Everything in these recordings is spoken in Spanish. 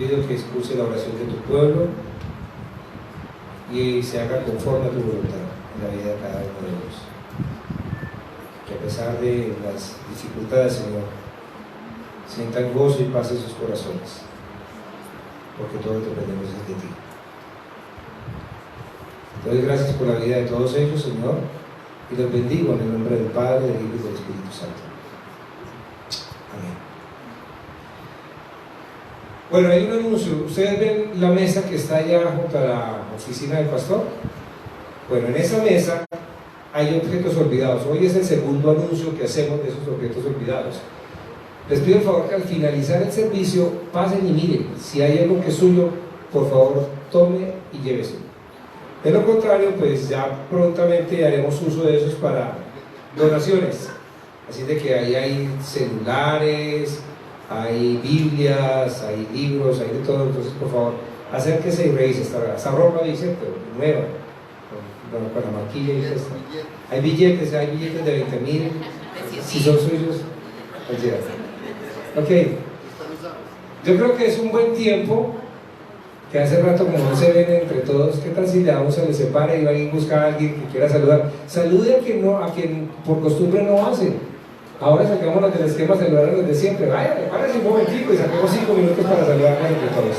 pido que escuche la oración de tu pueblo y se haga conforme a tu voluntad en la vida de cada uno de ellos. Que a pesar de las dificultades, Señor, sientan gozo y paz en sus corazones, porque todo dependemos de ti. Te doy gracias por la vida de todos ellos, Señor, y los bendigo en el nombre del Padre, del Hijo y del Espíritu Santo. Amén. Bueno, hay un anuncio. ¿Ustedes ven la mesa que está allá junto a la oficina del pastor? Bueno, en esa mesa hay objetos olvidados. Hoy es el segundo anuncio que hacemos de esos objetos olvidados. Les pido el favor que al finalizar el servicio pasen y miren. Si hay algo que es suyo, por favor, tome y llévese. De lo contrario, pues ya prontamente haremos uso de esos para donaciones. Así de que ahí hay celulares, hay Biblias, hay libros, hay de todo. Entonces, por favor, acérquese y revise esta ropa, dice, pero nueva, con la marquilla y esto. Hay billetes de 20.000, si son suyos, pues ya. Ok, yo creo que es un buen tiempo, que hace rato como no se ven entre todos. ¿Qué tal si le damos, se le separa y va a buscar a alguien que quiera saludar? Salude a quien por costumbre no hace. Ahora sacamos las del esquema celular los de siempre. Vaya, párese un momentico y saquemos 5 minutos para saludarnos entre todos.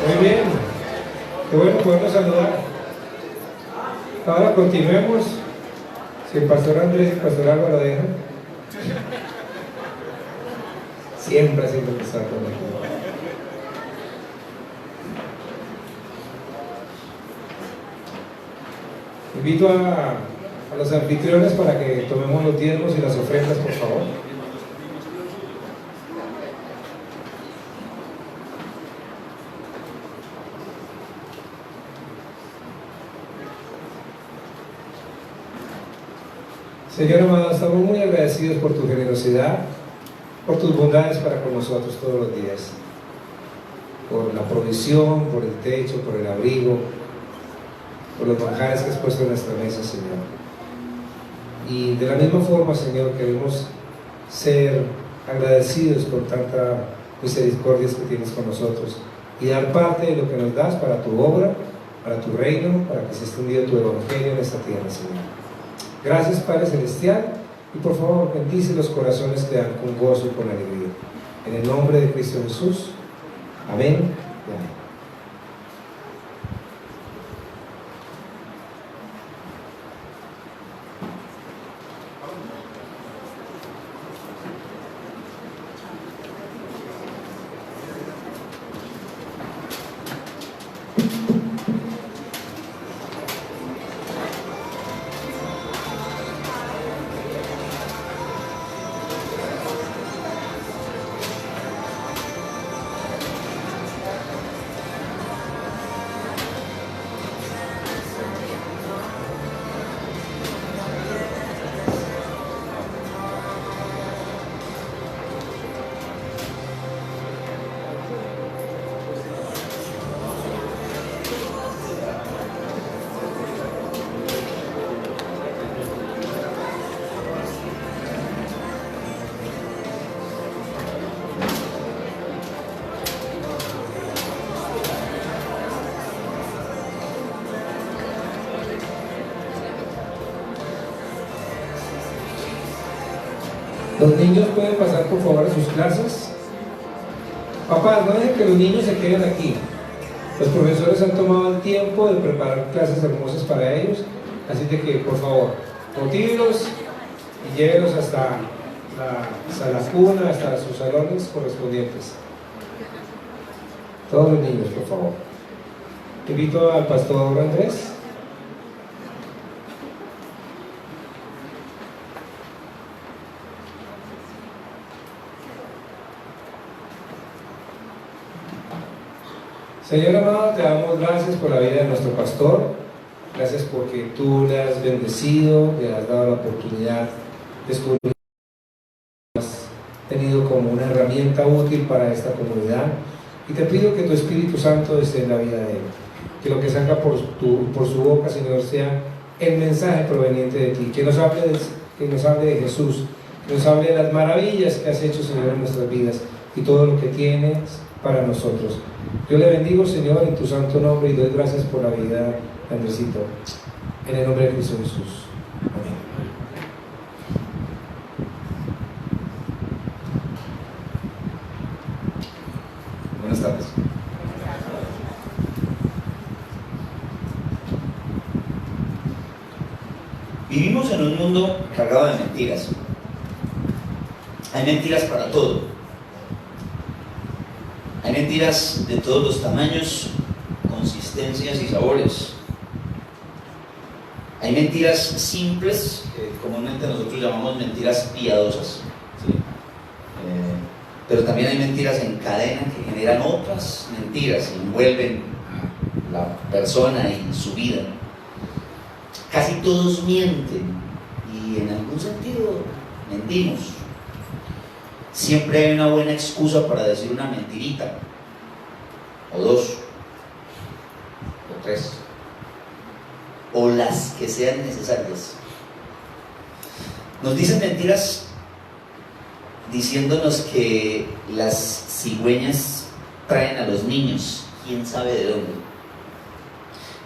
Muy bien, qué bueno podernos saludar. Ahora continuemos. Si el pastor Andrés y el pastor Álvaro dejan. Siempre haciendo que está conmigo. Invito a los anfitriones para que tomemos los diezmos y las ofrendas, por favor. Señor amado, estamos muy agradecidos por tu generosidad, por tus bondades para con nosotros todos los días, por la provisión, por el techo, por el abrigo, por los manjares que has puesto en nuestra mesa, Señor. Y de la misma forma, Señor, queremos ser agradecidos por tanta misericordia que tienes con nosotros y dar parte de lo que nos das para tu obra, para tu reino, para que se extienda tu evangelio en esta tierra, Señor. Gracias, Padre Celestial, y por favor bendice los corazones que dan con gozo y con alegría. En el nombre de Cristo Jesús. Amén y amén. Los niños pueden pasar por favor a sus clases. Papás, no dejen que los niños se queden aquí. Los profesores han tomado el tiempo de preparar clases hermosas para ellos, así de que por favor, motívelos y llévenlos hasta la cuna, hasta sus salones correspondientes. Todos los niños, por favor. Invito al pastor Andrés. Señor amado, te damos gracias por la vida de nuestro pastor. Gracias porque tú le has bendecido, le has dado la oportunidad de descubrir que has tenido como una herramienta útil para esta comunidad. Y te pido que tu Espíritu Santo esté en la vida de él. Que lo que salga por su boca, Señor, sea el mensaje proveniente de ti. Que nos hable de Jesús. Que nos hable de las maravillas que has hecho, Señor, en nuestras vidas. Y todo lo que tienes para nosotros. Yo le bendigo, Señor, en tu santo nombre y doy gracias por la vida de Andresito. En el nombre de Cristo Jesús. Amén. Buenas tardes. Vivimos en un mundo cargado de mentiras. Hay mentiras para todo. Hay mentiras de todos los tamaños, consistencias y sabores. Hay mentiras simples, que comúnmente nosotros llamamos mentiras piadosas, ¿sí? Pero también hay mentiras en cadena que generan otras mentiras y envuelven a la persona y su vida. Casi todos mienten y en algún sentido mentimos. Siempre hay una buena excusa para decir una mentirita, o dos, o tres, o las que sean necesarias. Nos dicen mentiras diciéndonos que las cigüeñas traen a los niños, quién sabe de dónde.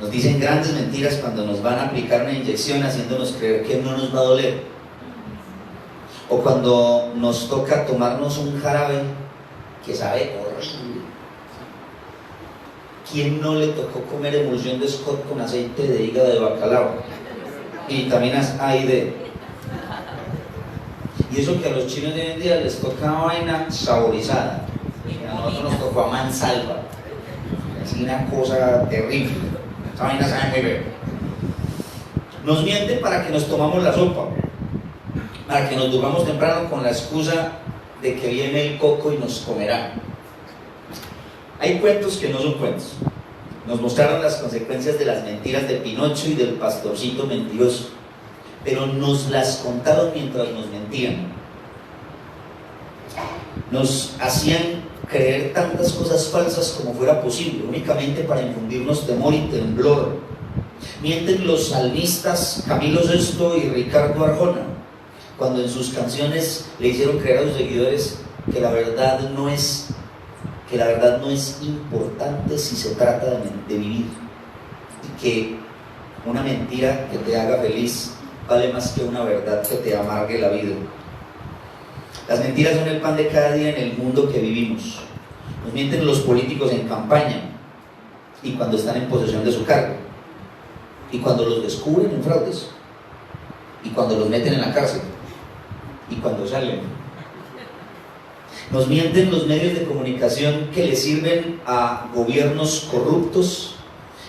Nos dicen grandes mentiras cuando nos van a aplicar una inyección haciéndonos creer que no nos va a doler. O cuando nos toca tomarnos un jarabe que sabe horrible. ¿Quién no le tocó comer emulsión de Scott con aceite de hígado de bacalao? Y vitaminas A y D. Y eso que a los chinos de hoy en día les toca vaina saborizada. A nosotros nos tocó a mansalva. Es una cosa terrible. Esa vaina sabe muy bien. Nos mienten para que nos tomamos la sopa, para que nos durmamos temprano con la excusa de que viene el coco y nos comerá. Hay cuentos que no son cuentos. Nos mostraron las consecuencias de las mentiras de Pinocho y del pastorcito mentiroso, pero nos las contaron mientras nos mentían. Nos hacían creer tantas cosas falsas como fuera posible, únicamente para infundirnos temor y temblor. Mienten los salmistas Camilo VI y Ricardo Arjona, cuando en sus canciones le hicieron creer a sus seguidores que la verdad no es importante si se trata de vivir, y que una mentira que te haga feliz vale más que una verdad que te amargue la vida. Las mentiras son el pan de cada día en el mundo que vivimos. Nos mienten los políticos en campaña y cuando están en posesión de su cargo, y cuando los descubren en fraudes, y cuando los meten en la cárcel, y cuando salen. Nos mienten los medios de comunicación que le sirven a gobiernos corruptos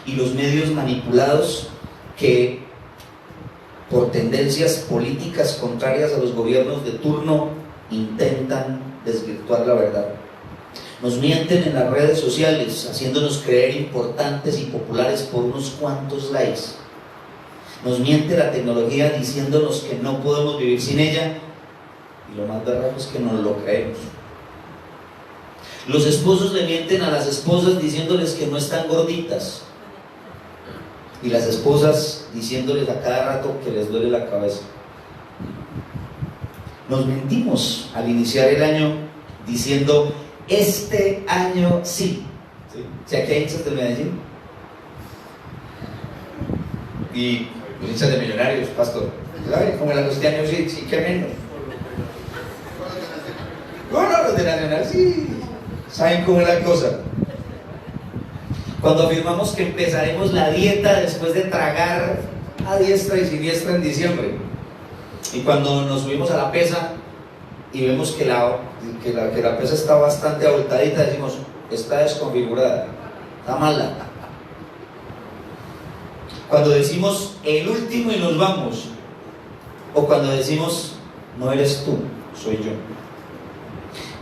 y los medios manipulados que, por tendencias políticas contrarias a los gobiernos de turno, intentan desvirtuar la verdad. Nos mienten en las redes sociales, haciéndonos creer importantes y populares por unos cuantos likes. Nos miente la tecnología diciéndonos que no podemos vivir sin ella, y lo más berraco es que nos lo creemos. Los esposos le mienten a las esposas diciéndoles que no están gorditas, y las esposas diciéndoles a cada rato que les duele la cabeza. Nos mentimos al iniciar el año diciendo: este año sí. Si aquí hay hinchas del Medellín y los hinchas de Millonarios, pastor, ¿sabe? Como el este año sí, sí, que menos. Nacional, sí, saben cómo es la cosa. Cuando afirmamos que empezaremos la dieta después de tragar a diestra y siniestra en diciembre. Y cuando nos subimos a la pesa y vemos que la pesa está bastante abultadita, decimos, está desconfigurada, está mala. Cuando decimos el último y nos vamos, o cuando decimos no eres tú, soy yo.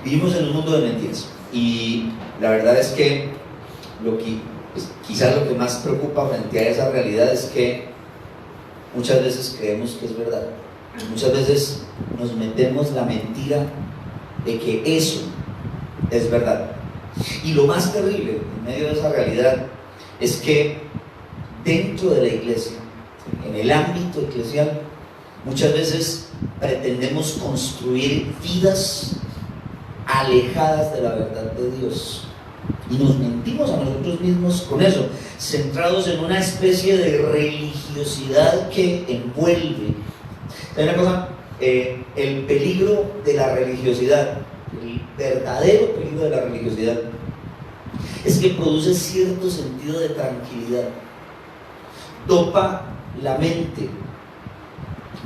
Vivimos en un mundo de mentiras y la verdad es que quizás lo que más preocupa frente a esa realidad es que muchas veces creemos que es verdad. Muchas veces nos metemos la mentira de que eso es verdad. Y lo más terrible en medio de esa realidad es que dentro de la iglesia, en el ámbito eclesial, muchas veces pretendemos construir vidas alejadas de la verdad de Dios. Y nos mentimos a nosotros mismos con eso, centrados en una especie de religiosidad que envuelve. Hay una cosa, el peligro de la religiosidad, el verdadero peligro de la religiosidad, es que produce cierto sentido de tranquilidad, dopa la mente,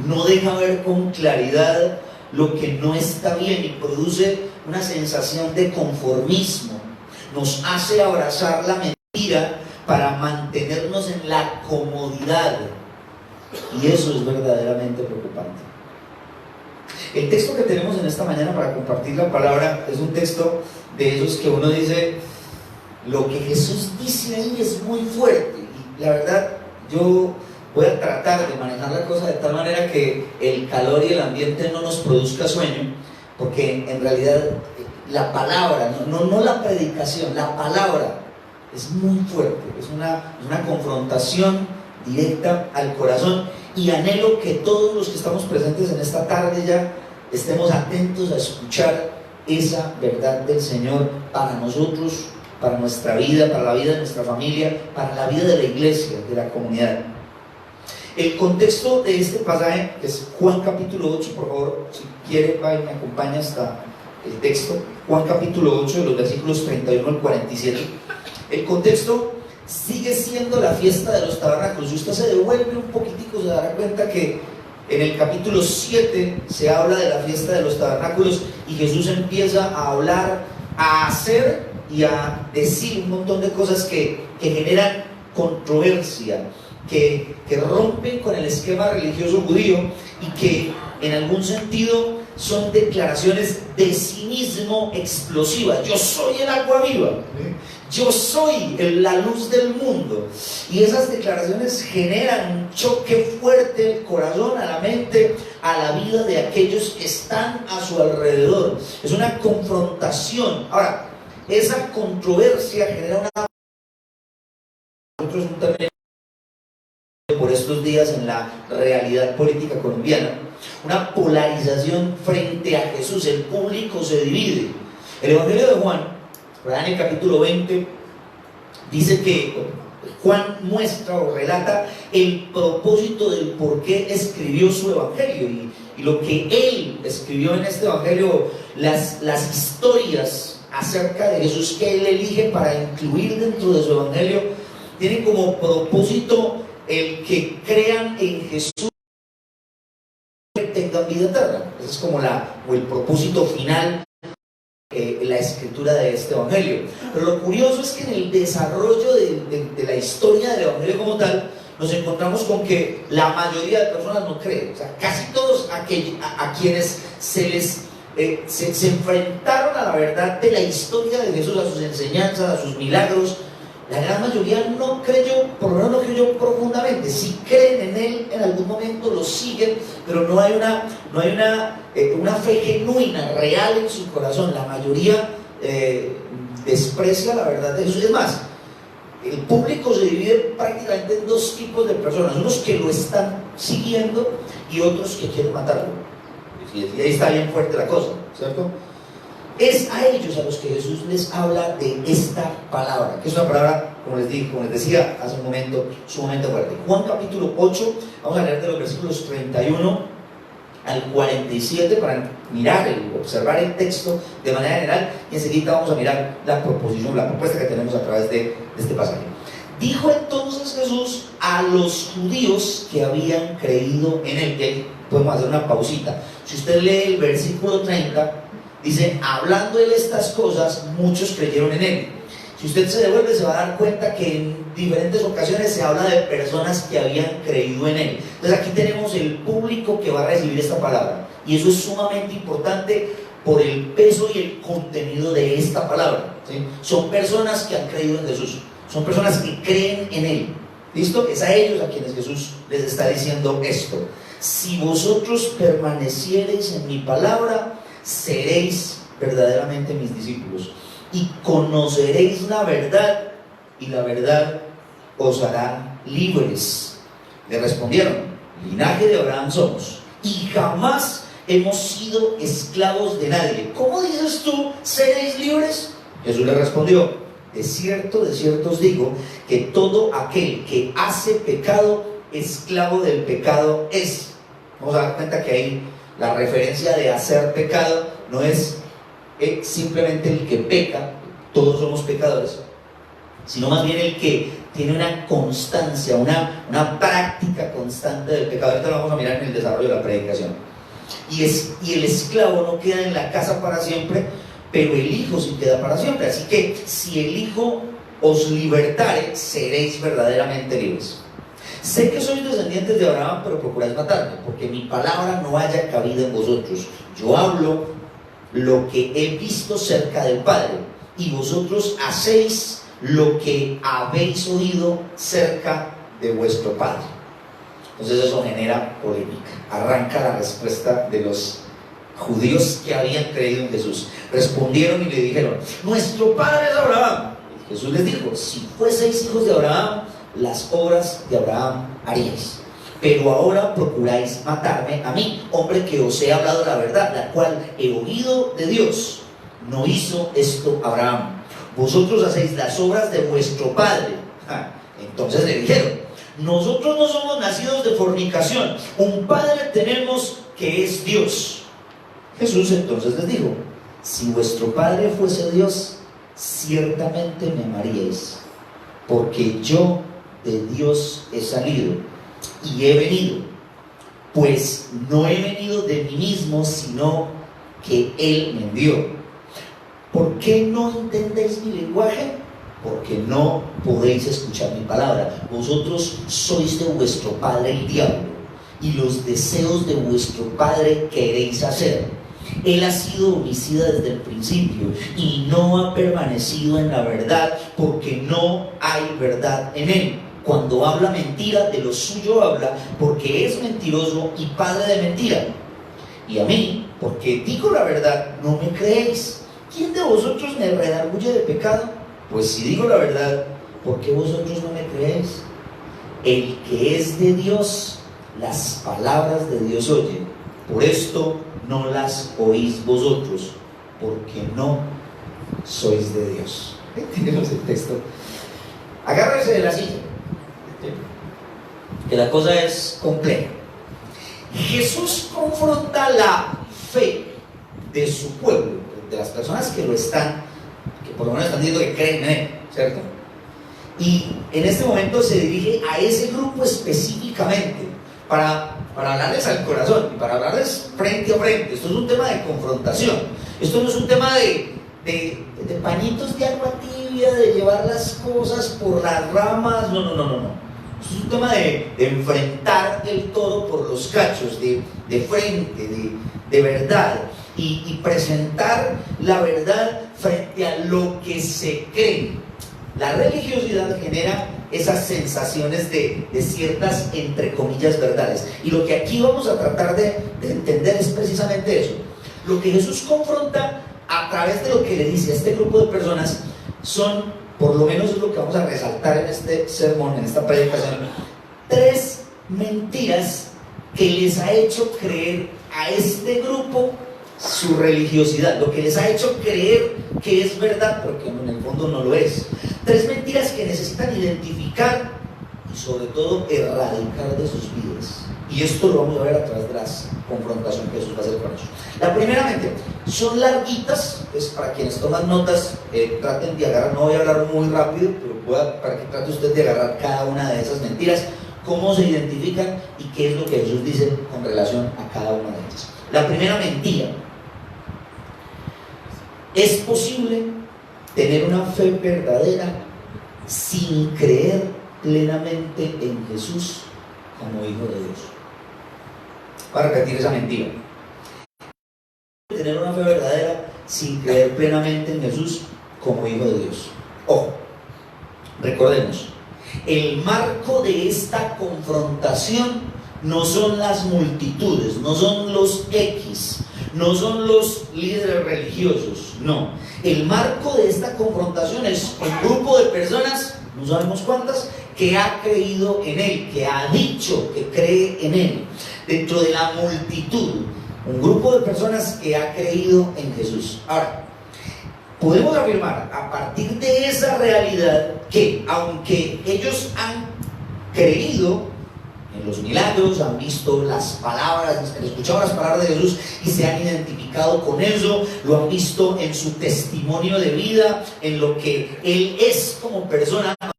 no deja ver con claridad lo que no está bien y produce una sensación de conformismo. Nos hace abrazar la mentira para mantenernos en la comodidad. Y eso es verdaderamente preocupante. El texto que tenemos en esta mañana para compartir la palabra es un texto de esos que uno dice, lo que Jesús dice ahí es muy fuerte. Y la verdad, yo voy a tratar de manejar la cosa de tal manera que el calor y el ambiente no nos produzca sueño, porque en realidad la palabra, no la predicación, la palabra es muy fuerte, es una confrontación directa al corazón, y anhelo que todos los que estamos presentes en esta tarde ya estemos atentos a escuchar esa verdad del Señor para nosotros, para nuestra vida, para la vida de nuestra familia, para la vida de la iglesia, de la comunidad. El contexto de este pasaje es Juan capítulo 8, por favor, si quiere, va y me acompaña hasta el texto, Juan capítulo 8, de los versículos 31 al 47. El contexto sigue siendo la fiesta de los tabernáculos. Si usted se devuelve un poquitico, se dará cuenta que en el capítulo 7 se habla de la fiesta de los tabernáculos y Jesús empieza a hablar, a hacer y a decir un montón de cosas que generan controversia, que rompen con el esquema religioso judío y que en algún sentido son declaraciones de cinismo explosivas. Yo soy el agua viva, yo soy la luz del mundo. Y esas declaraciones generan un choque fuerte al corazón, a la mente, a la vida de aquellos que están a su alrededor. Es una confrontación. Ahora, esa controversia genera también por estos días en la realidad política colombiana, una polarización frente a Jesús. El público se divide. El Evangelio de Juan, en el capítulo 20, dice que Juan muestra o relata el propósito del por qué escribió su Evangelio y lo que él escribió en este Evangelio, las historias acerca de Jesús que él elige para incluir dentro de su Evangelio, tienen como propósito el que crean en Jesús tengan vida eterna. Ese es como el propósito final de la escritura de este Evangelio. Pero lo curioso es que en el desarrollo de la historia del Evangelio como tal, nos encontramos con que la mayoría de personas no creen. O sea, casi todos a quienes se enfrentaron a la verdad de la historia de Jesús, a sus enseñanzas, a sus milagros, la gran mayoría no creyó, por lo menos no creyó profundamente. Si creen en él, en algún momento lo siguen, pero no hay una fe genuina, real en su corazón. La mayoría desprecia la verdad de Jesús. Es más, el público se divide prácticamente en dos tipos de personas: unos que lo están siguiendo y otros que quieren matarlo. Y ahí está bien fuerte la cosa, ¿cierto? Es a ellos a los que Jesús les habla de esta palabra, que es una palabra, como les decía hace un momento, sumamente fuerte. Juan capítulo 8, vamos a leer de los versículos 31 al 47 para mirar, observar el texto de manera general, y enseguida vamos a mirar la proposición, la propuesta que tenemos a través de este pasaje. Dijo entonces Jesús a los judíos que habían creído en él. Y ahí podemos hacer una pausita. Si usted lee el versículo 30, dice, hablando él estas cosas, muchos creyeron en él. Si usted se devuelve, se va a dar cuenta que en diferentes ocasiones se habla de personas que habían creído en él. Entonces aquí tenemos el público que va a recibir esta palabra, y eso es sumamente importante por el peso y el contenido de esta palabra, ¿sí? Son personas que han creído en Jesús, son personas que creen en él. ¿Listo? Es a ellos a quienes Jesús les está diciendo esto. Si vosotros permaneciereis en mi palabra, seréis verdaderamente mis discípulos, y conoceréis la verdad, y la verdad os hará libres. Le respondieron, linaje de Abraham somos, y jamás hemos sido esclavos de nadie. ¿Cómo dices tú, seréis libres? Jesús le respondió, de cierto os digo, que todo aquel que hace pecado, esclavo del pecado es. Vamos a dar cuenta que ahí la referencia de hacer pecado no es simplemente el que peca, todos somos pecadores, sino más bien el que tiene una constancia, una práctica constante del pecado. Ahorita lo vamos a mirar en el desarrollo de la predicación. Y el esclavo no queda en la casa para siempre, pero el Hijo sí queda para siempre. Así que si el Hijo os libertare, seréis verdaderamente libres. Sé que sois descendientes de Abraham, pero procuráis matarme, porque mi palabra no haya cabida en vosotros. Yo hablo lo que he visto cerca del Padre, y vosotros hacéis lo que habéis oído cerca de vuestro Padre. Entonces eso genera polémica. Arranca la respuesta de los judíos que habían creído en Jesús. Respondieron y le dijeron, nuestro padre es Abraham. Y Jesús les dijo, si fueseis hijos de Abraham, las obras de Abraham haríais. Pero ahora procuráis matarme a mí, hombre que os he hablado la verdad, la cual he oído de Dios. No hizo esto Abraham. Vosotros hacéis las obras de vuestro padre. Entonces le dijeron, nosotros no somos nacidos de fornicación, un padre tenemos que es Dios. Jesús entonces les dijo, si vuestro padre fuese Dios, ciertamente me amaríais, porque yo de Dios he salido y he venido, pues no he venido de mí mismo, sino que Él me envió. ¿Por qué no entendéis mi lenguaje? Porque no podéis escuchar mi palabra. Vosotros sois de vuestro padre el diablo, y los deseos de vuestro padre queréis hacer. Él ha sido homicida desde el principio y no ha permanecido en la verdad, porque no hay verdad en él. Cuando habla mentira, de lo suyo habla, porque es mentiroso y padre de mentira. Y a mí, porque digo la verdad, no me creéis. ¿Quién de vosotros me redarguye de pecado? Pues si digo la verdad, ¿por qué vosotros no me creéis? El que es de Dios, las palabras de Dios oye. Por esto no las oís vosotros, porque no sois de Dios. Tenemos el texto. Agárrese de la silla, que la cosa es compleja. Jesús confronta la fe de su pueblo, de las personas que lo están, que por lo menos están diciendo que creen en él, ¿cierto? Y en este momento se dirige a ese grupo específicamente para hablarles al corazón y para hablarles frente a frente. Esto es un tema de confrontación. Esto no es un tema de pañitos de agua tibia, de llevar las cosas por las ramas. No. Esto es un tema de enfrentar el todo por los cachos, de frente, de verdad. Y presentar la verdad frente a lo que se cree. La religiosidad genera esas sensaciones de ciertas, entre comillas, verdades. Y lo que aquí vamos a tratar de entender es precisamente eso. Lo que Jesús confronta a través de lo que le dice a este grupo de personas son, por lo menos es lo que vamos a resaltar en este sermón, en esta predicación, 3 mentiras que les ha hecho creer a este grupo su religiosidad, lo que les ha hecho creer que es verdad, pero que en el fondo no lo es. 3 mentiras que necesitan identificar y sobre todo erradicar de sus vidas. Y esto lo vamos a ver a través de las confrontación que Jesús va a hacer con ellos. La primeramente, son larguitas, pues para quienes toman notas, traten de agarrar, no voy a hablar muy rápido, pero para que trate usted de agarrar cada una de esas mentiras, cómo se identifican y qué es lo que Jesús dice con relación a cada una de ellas. La primera mentira: es posible tener una fe verdadera sin creer plenamente en Jesús como Hijo de Dios. Para repetir esa mentira: tener una fe verdadera sin creer plenamente en Jesús como Hijo de Dios. Ojo, recordemos, el marco de esta confrontación no son las multitudes, no son los X, no son los líderes religiosos, no. El marco de esta confrontación es un grupo de personas, no sabemos cuántas, que ha creído en Él, que ha dicho que cree en Él. Dentro de la multitud, un grupo de personas que ha creído en Jesús. Ahora, podemos afirmar a partir de esa realidad que aunque ellos han creído en los milagros, han visto las palabras, han escuchado las palabras de Jesús y se han identificado con eso, lo han visto en su testimonio de vida, en lo que Él es como persona, han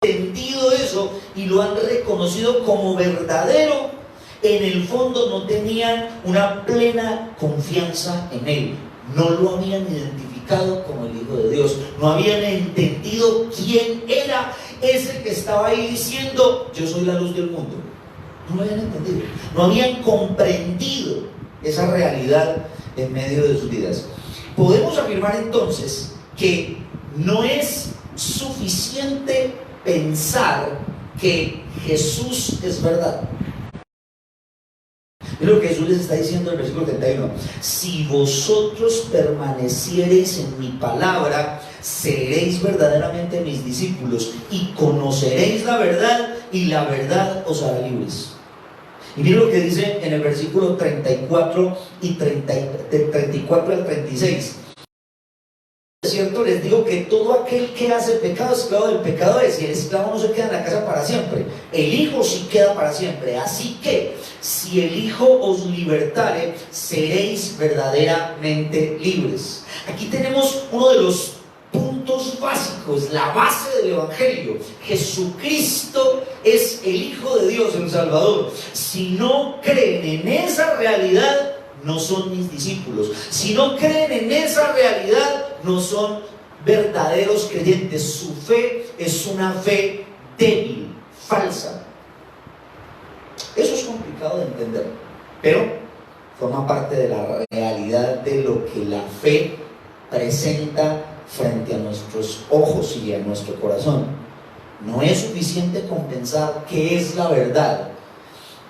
entendido eso y lo han reconocido como verdadero, en el fondo no tenían una plena confianza en Él, no lo habían identificado como el Hijo de Dios, no habían entendido quién era ese que estaba ahí diciendo: yo soy la luz del mundo. No lo habían entendido, no habían comprendido esa realidad en medio de sus vidas. Podemos afirmar entonces que no es suficiente pensar que Jesús es verdad. Es lo que Jesús les está diciendo en el versículo 31. Si vosotros permaneciereis en mi palabra, seréis verdaderamente mis discípulos y conoceréis la verdad, y la verdad os hará libres. Y miren lo que dice en el versículo 34 y 34 al 36. Es cierto, les digo que todo aquel que hace pecado, esclavo del pecado es, y el esclavo no se queda en la casa para siempre, el Hijo sí queda para siempre. Así que, si el Hijo os libertare, seréis verdaderamente libres. Aquí tenemos uno de los puntos básicos, la base del Evangelio. Jesucristo es el Hijo de Dios, el Salvador. Si no creen en esa realidad, no son mis discípulos. Si no creen en esa realidad, no son verdaderos creyentes. Su fe es una fe débil, falsa. Eso es complicado de entender, pero forma parte de la realidad de lo que la fe presenta frente a nuestros ojos y a nuestro corazón. No es suficiente con pensar que es la verdad,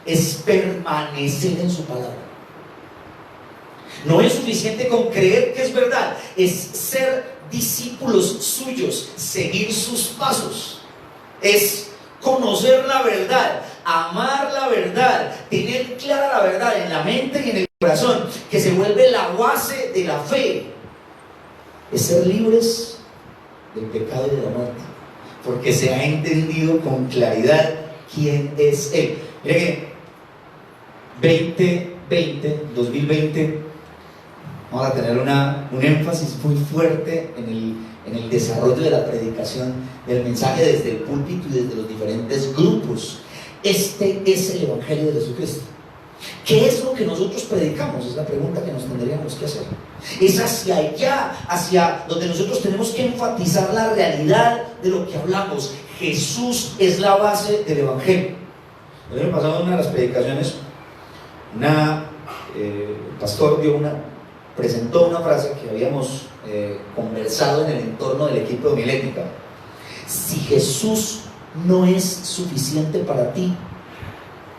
es permanecer en su palabra. No es suficiente con creer que es verdad, es ser discípulos suyos, seguir sus pasos, es conocer la verdad, amar la verdad, tener clara la verdad en la mente y en el corazón, que se vuelve la base de la fe. Es ser libres del pecado y de la muerte, porque se ha entendido con claridad quién es Él. Mire que 2020 vamos a tener un énfasis muy fuerte en el desarrollo de la predicación del mensaje desde el púlpito y desde los diferentes grupos. Este es el Evangelio de Jesucristo. ¿Qué es lo que nosotros predicamos? Es la pregunta que nos tendríamos que hacer. Es hacia allá, hacia donde nosotros tenemos que enfatizar la realidad de lo que hablamos. Jesús es la base del Evangelio. El año pasado, en una de las predicaciones, el pastor presentó una frase que habíamos conversado en el entorno del equipo de homilética. Si Jesús no es suficiente para ti,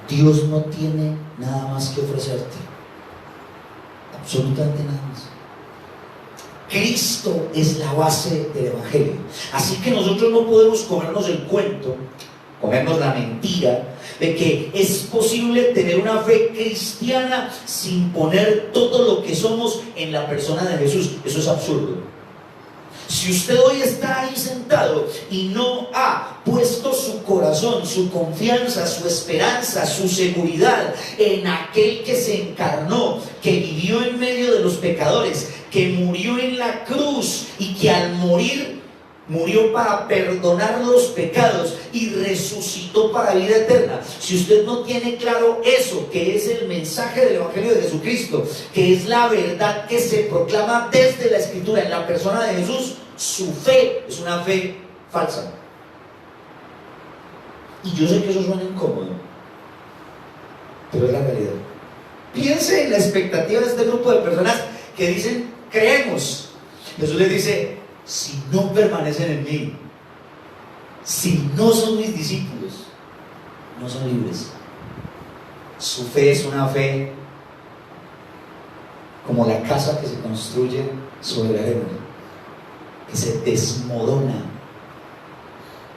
Dios no tiene nada más que ofrecerte, absolutamente nada más. Cristo es la base del Evangelio. Así que nosotros no podemos comernos el cuento, comernos la mentira de que es posible tener una fe cristiana sin poner todo lo que somos en la persona de Jesús. Eso es absurdo. Si usted hoy está ahí sentado y no ha puesto su corazón, su confianza, su esperanza, su seguridad en aquel que se encarnó, que vivió en medio de los pecadores, que murió en la cruz y que al morir murió para perdonar los pecados y resucitó para vida eterna. Si usted no tiene claro eso, que es el mensaje del Evangelio de Jesucristo, que es la verdad que se proclama desde la Escritura en la persona de Jesús, su fe es una fe falsa. Y yo sé que eso suena incómodo, pero es la realidad. Piense en la expectativa de este grupo de personas que dicen, creemos. Jesús les dice, si no permanecen en mí, si no son mis discípulos, no son libres. Su fe es una fe como la casa que se construye sobre la arena, que se desmorona,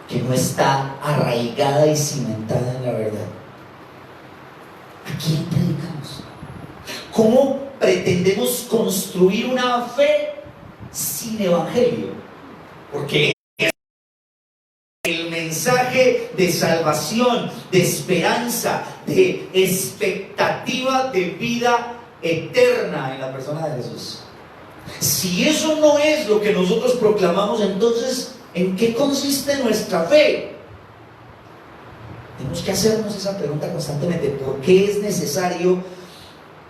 que no está arraigada y cimentada en la verdad. ¿A quién predicamos? ¿Cómo pretendemos construir una fe sin evangelio? Porque el mensaje de salvación, de esperanza, de expectativa de vida eterna en la persona de Jesús, si eso no es lo que nosotros proclamamos, entonces ¿en qué consiste nuestra fe? Tenemos que hacernos esa pregunta constantemente. ¿Por qué es necesario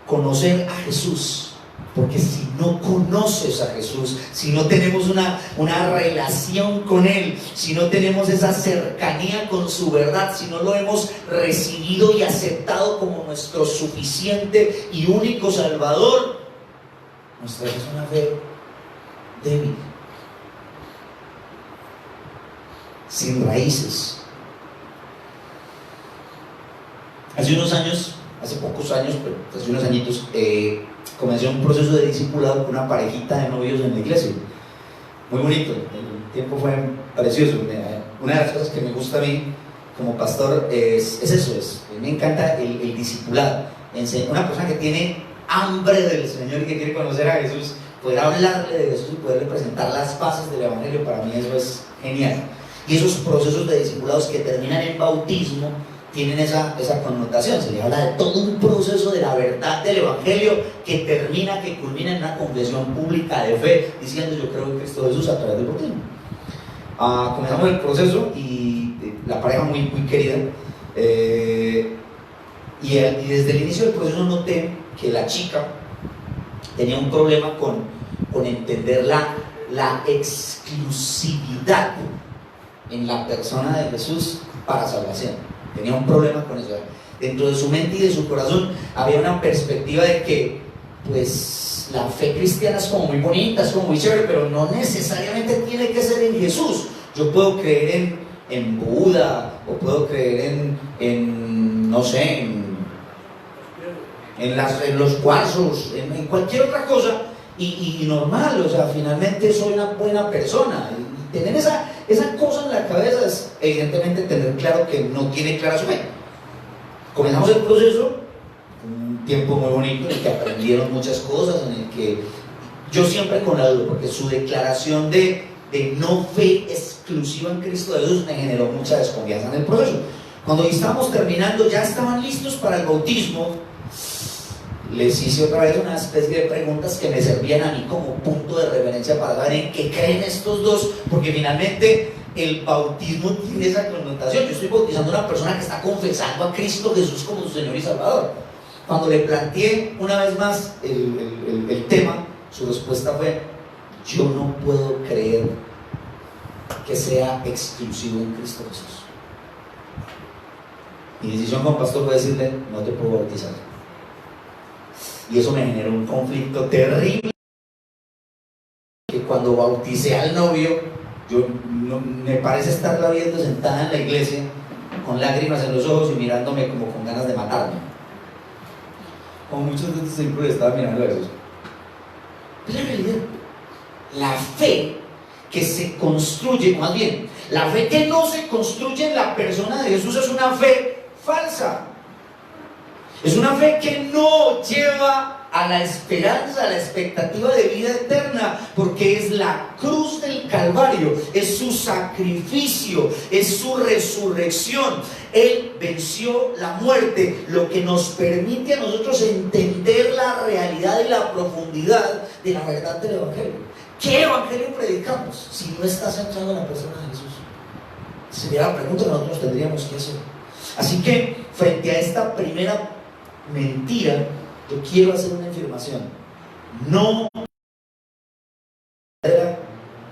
conocer a Jesús? Porque si no conoces a Jesús, si no tenemos una relación con Él, si no tenemos esa cercanía con su verdad, si no lo hemos recibido y aceptado como nuestro suficiente y único Salvador, nuestra fe es una fe débil, sin raíces. Hace unos años, hace pocos años, pero hace unos añitos, comencé un proceso de discipulado con una parejita de novios en la iglesia. Muy bonito, el tiempo fue precioso. Una de las cosas que me gusta a mí como pastor es eso, me encanta el discipulado. Una persona que tiene hambre del Señor y que quiere conocer a Jesús, poder hablarle de Jesús y poderle presentar las bases del Evangelio, para mí eso es genial. Y esos procesos de discipulados que terminan en bautismo tienen esa connotación. Se le habla de todo un proceso de la verdad del Evangelio que culmina en una confesión pública de fe, diciendo yo creo en Cristo Jesús a través del bautismo. Comenzamos el proceso y la pareja muy, muy querida, y desde el inicio del proceso noté que la chica tenía un problema con entender la exclusividad en la persona de Jesús para salvación. Tenía un problema con eso. Dentro de su mente y de su corazón había una perspectiva de que pues la fe cristiana es como muy bonita, es como muy chévere, pero no necesariamente tiene que ser en Jesús. Yo puedo creer en Buda, o puedo creer en no sé, en los cuarzos, en cualquier otra cosa, y normal, o sea, finalmente soy una buena persona. Y tener esa cosa en la cabeza es evidentemente tener claro que no tiene clara su fe. Comenzamos el proceso, un tiempo muy bonito en el que aprendieron muchas cosas, en el que yo siempre con la duda, porque su declaración de no fe exclusiva en Cristo Jesús me generó mucha desconfianza en el proceso. Cuando estábamos terminando, ya estaban listos para el bautismo, les hice otra vez una especie de preguntas que me servían a mí como punto de referencia para saber en qué creen estos dos, porque finalmente el bautismo tiene esa connotación. Yo estoy bautizando a una persona que está confesando a Cristo Jesús como su Señor y Salvador. Cuando le planteé una vez más el tema, su respuesta fue: yo no puedo creer que sea exclusivo en Cristo Jesús. Mi decisión como pastor fue decirle: no te puedo bautizar. Y eso me generó un conflicto terrible, que cuando bauticé al novio, me parece estarla viendo sentada en la iglesia con lágrimas en los ojos y mirándome como con ganas de matarme, como muchos de estos discípulos estaban mirando a Jesús. Es la realidad. La fe que se construye, más bien, la fe que no se construye en la persona de Jesús es una fe falsa. Es una fe que no lleva a la esperanza, a la expectativa de vida eterna, porque es la cruz del Calvario, es su sacrificio, es su resurrección. Él venció la muerte, lo que nos permite a nosotros entender la realidad y la profundidad de la verdad del Evangelio. ¿Qué Evangelio predicamos si no está centrado en la persona de Jesús? Sería la pregunta que nosotros tendríamos que hacer. Así que, frente a esta primera mentira, yo quiero hacer una afirmación: no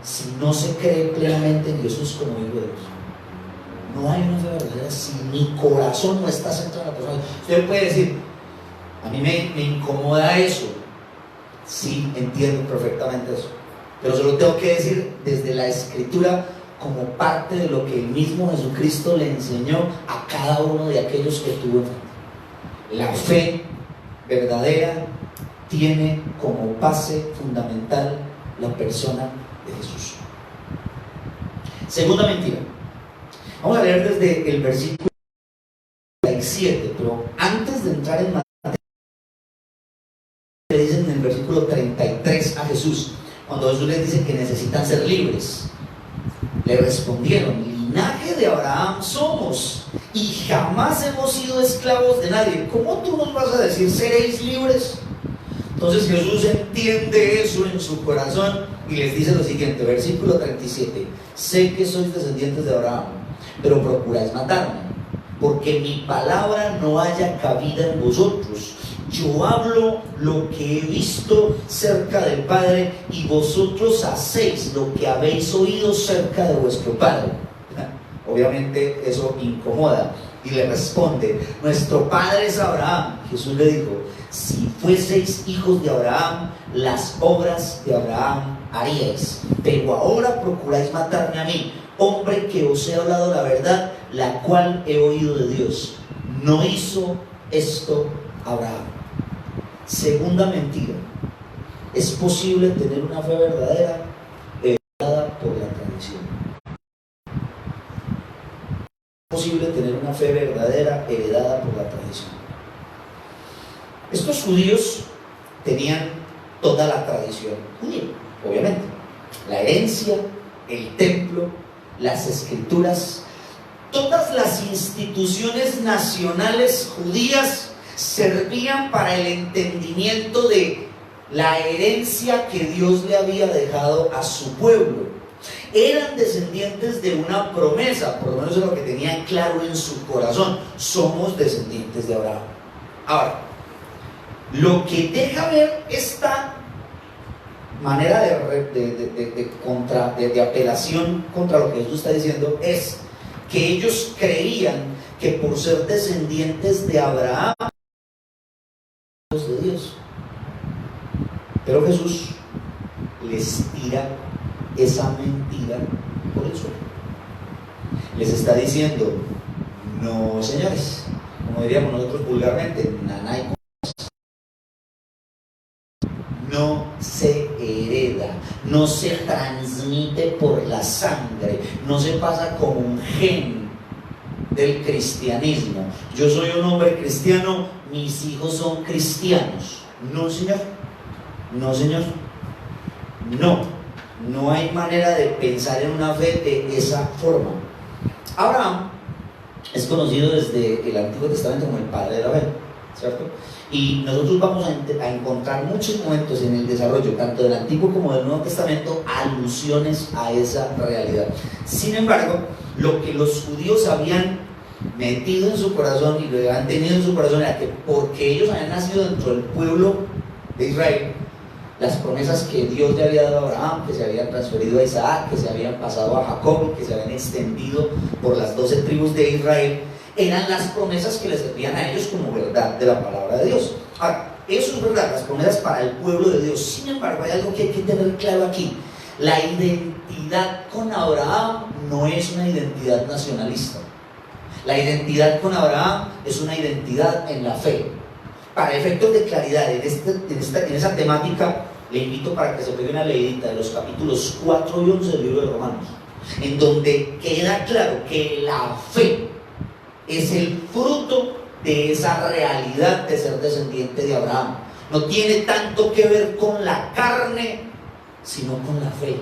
si no se cree plenamente en Jesús como Hijo de Dios. No hay una fe verdadera si mi corazón no está centrado en la persona. Usted puede decir, a mí me incomoda eso. Sí, entiendo perfectamente eso, pero se lo tengo que decir desde la Escritura, como parte de lo que el mismo Jesucristo le enseñó a cada uno de aquellos que tuvo enfrente. La fe verdadera tiene como base fundamental la persona de Jesús. Segunda mentira. Vamos a leer desde el versículo 37, pero antes de entrar en materia, le dicen en el versículo 33 a Jesús, cuando Jesús les dice que necesitan ser libres. Le respondieron: linaje de Abraham somos y jamás hemos sido esclavos de nadie. ¿Cómo tú nos vas a decir seréis libres? Entonces Jesús entiende eso en su corazón y les dice lo siguiente, versículo 37: sé que sois descendientes de Abraham, pero procuráis matarme, porque mi palabra no haya cabida en vosotros. Yo hablo lo que he visto cerca del Padre, y vosotros hacéis lo que habéis oído cerca de vuestro Padre. Obviamente eso incomoda. Y le responde: nuestro padre es Abraham. Jesús le dijo: si fueseis hijos de Abraham, las obras de Abraham haríais. Pero ahora procuráis matarme a mí, hombre que os he hablado la verdad, la cual he oído de Dios. No hizo esto Abraham. Segunda mentira: es posible tener una fe verdadera heredada por la tradición. Es posible tener una fe verdadera heredada por la tradición. Estos judíos tenían toda la tradición judía, obviamente. La herencia, el templo, las escrituras, todas las instituciones nacionales judías servían para el entendimiento de la herencia que Dios le había dejado a su pueblo. Eran descendientes de una promesa, por lo menos es lo que tenían claro en su corazón: somos descendientes de Abraham. Ahora, lo que deja ver esta manera de apelación contra lo que Jesús está diciendo es que ellos creían que por ser descendientes de Abraham de Dios. Pero Jesús les tira esa mentira por el suelo. Les está diciendo: no, señores, como diríamos nosotros vulgarmente, nanay, no se hereda, no se transmite por la sangre, no se pasa como un gen del cristianismo. Yo soy un hombre cristiano, mis hijos son cristianos. No, señor. No, señor. No hay manera de pensar en una fe de esa forma. Abraham es conocido desde el Antiguo Testamento como el padre de la fe, ¿cierto? Y nosotros vamos a encontrar muchos momentos en el desarrollo, tanto del Antiguo como del Nuevo Testamento, alusiones a esa realidad. Sin embargo, lo que los judíos habían metido en su corazón y lo habían tenido en su corazón era que porque ellos habían nacido dentro del pueblo de Israel, las promesas que Dios le había dado a Abraham, que se habían transferido a Isaac, que se habían pasado a Jacob, que se habían extendido por las 12 tribus de Israel, eran las promesas que les servían a ellos como verdad de la palabra de Dios. Ahora, eso es verdad, las promesas para el pueblo de Dios. Sin embargo, hay algo que hay que tener claro aquí: la identidad con Abraham no es una identidad nacionalista. La identidad con Abraham es una identidad en la fe. Para efectos de claridad en esa temática, le invito para que se pegue una leidita de los capítulos 4 y 11 del libro de Romanos, en donde queda claro que la fe es el fruto de esa realidad de ser descendiente de Abraham. no tiene tanto que ver con la carne, sino con la fe.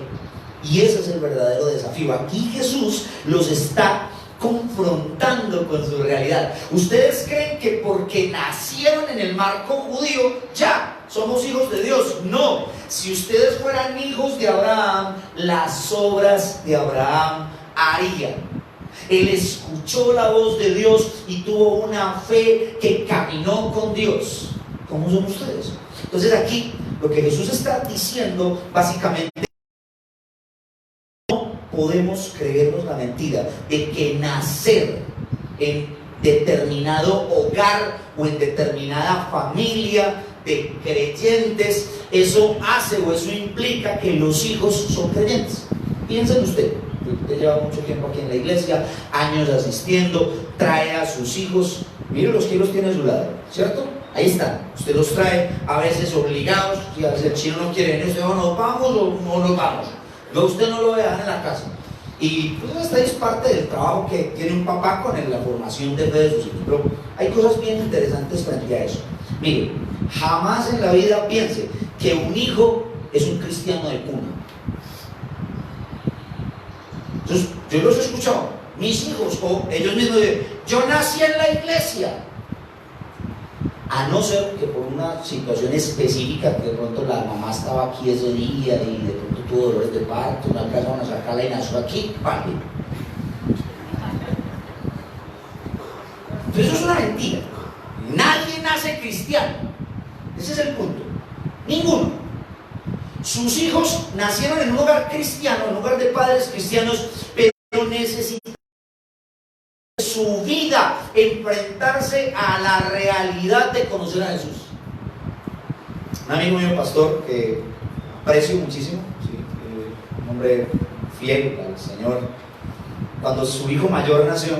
Y ese es el verdadero desafío. Aquí Jesús los está confrontando con su realidad. ¿Ustedes creen que porque nacieron en el marco judío ya somos hijos de Dios? No. Si ustedes fueran hijos de Abraham, las obras de Abraham harían. Él escuchó la voz de Dios y tuvo una fe que caminó con Dios. ¿Cómo son ustedes? Entonces aquí lo que Jesús está diciendo básicamente, no podemos creernos la mentira de que nacer en determinado hogar o en determinada familia de creyentes, eso hace o eso implica que los hijos son creyentes. Piensen usted lleva mucho tiempo aquí en la iglesia, años asistiendo, trae a sus hijos, mire los que los tiene a su lado, ¿cierto? Ahí están, usted los trae a veces obligados, si a veces el chino no quiere, usted o nos vamos o no nos vamos, luego usted no lo deja en la casa. Y pues esta es parte del trabajo que tiene un papá con la formación de fe de sus hijos. Pero hay cosas bien interesantes frente a eso. Mire, jamás en la vida piense que un hijo es un cristiano de cuna. Entonces, yo los he escuchado, mis hijos o ellos mismos dicen, yo nací en la iglesia. A no ser que por una situación específica, que de pronto la mamá estaba aquí ese día y de pronto tuvo dolores de parto, no alcanzaron a sacarla y nació aquí, vale. Entonces eso es una mentira. Nadie nace cristiano. Ese es el punto. Ninguno. Sus hijos nacieron en un hogar cristiano, en un hogar de padres cristianos, pero necesitan su vida enfrentarse a la realidad de conocer a Jesús. Un amigo mío, pastor, que aprecio muchísimo, ¿sí? Un hombre fiel al Señor, cuando su hijo mayor nació,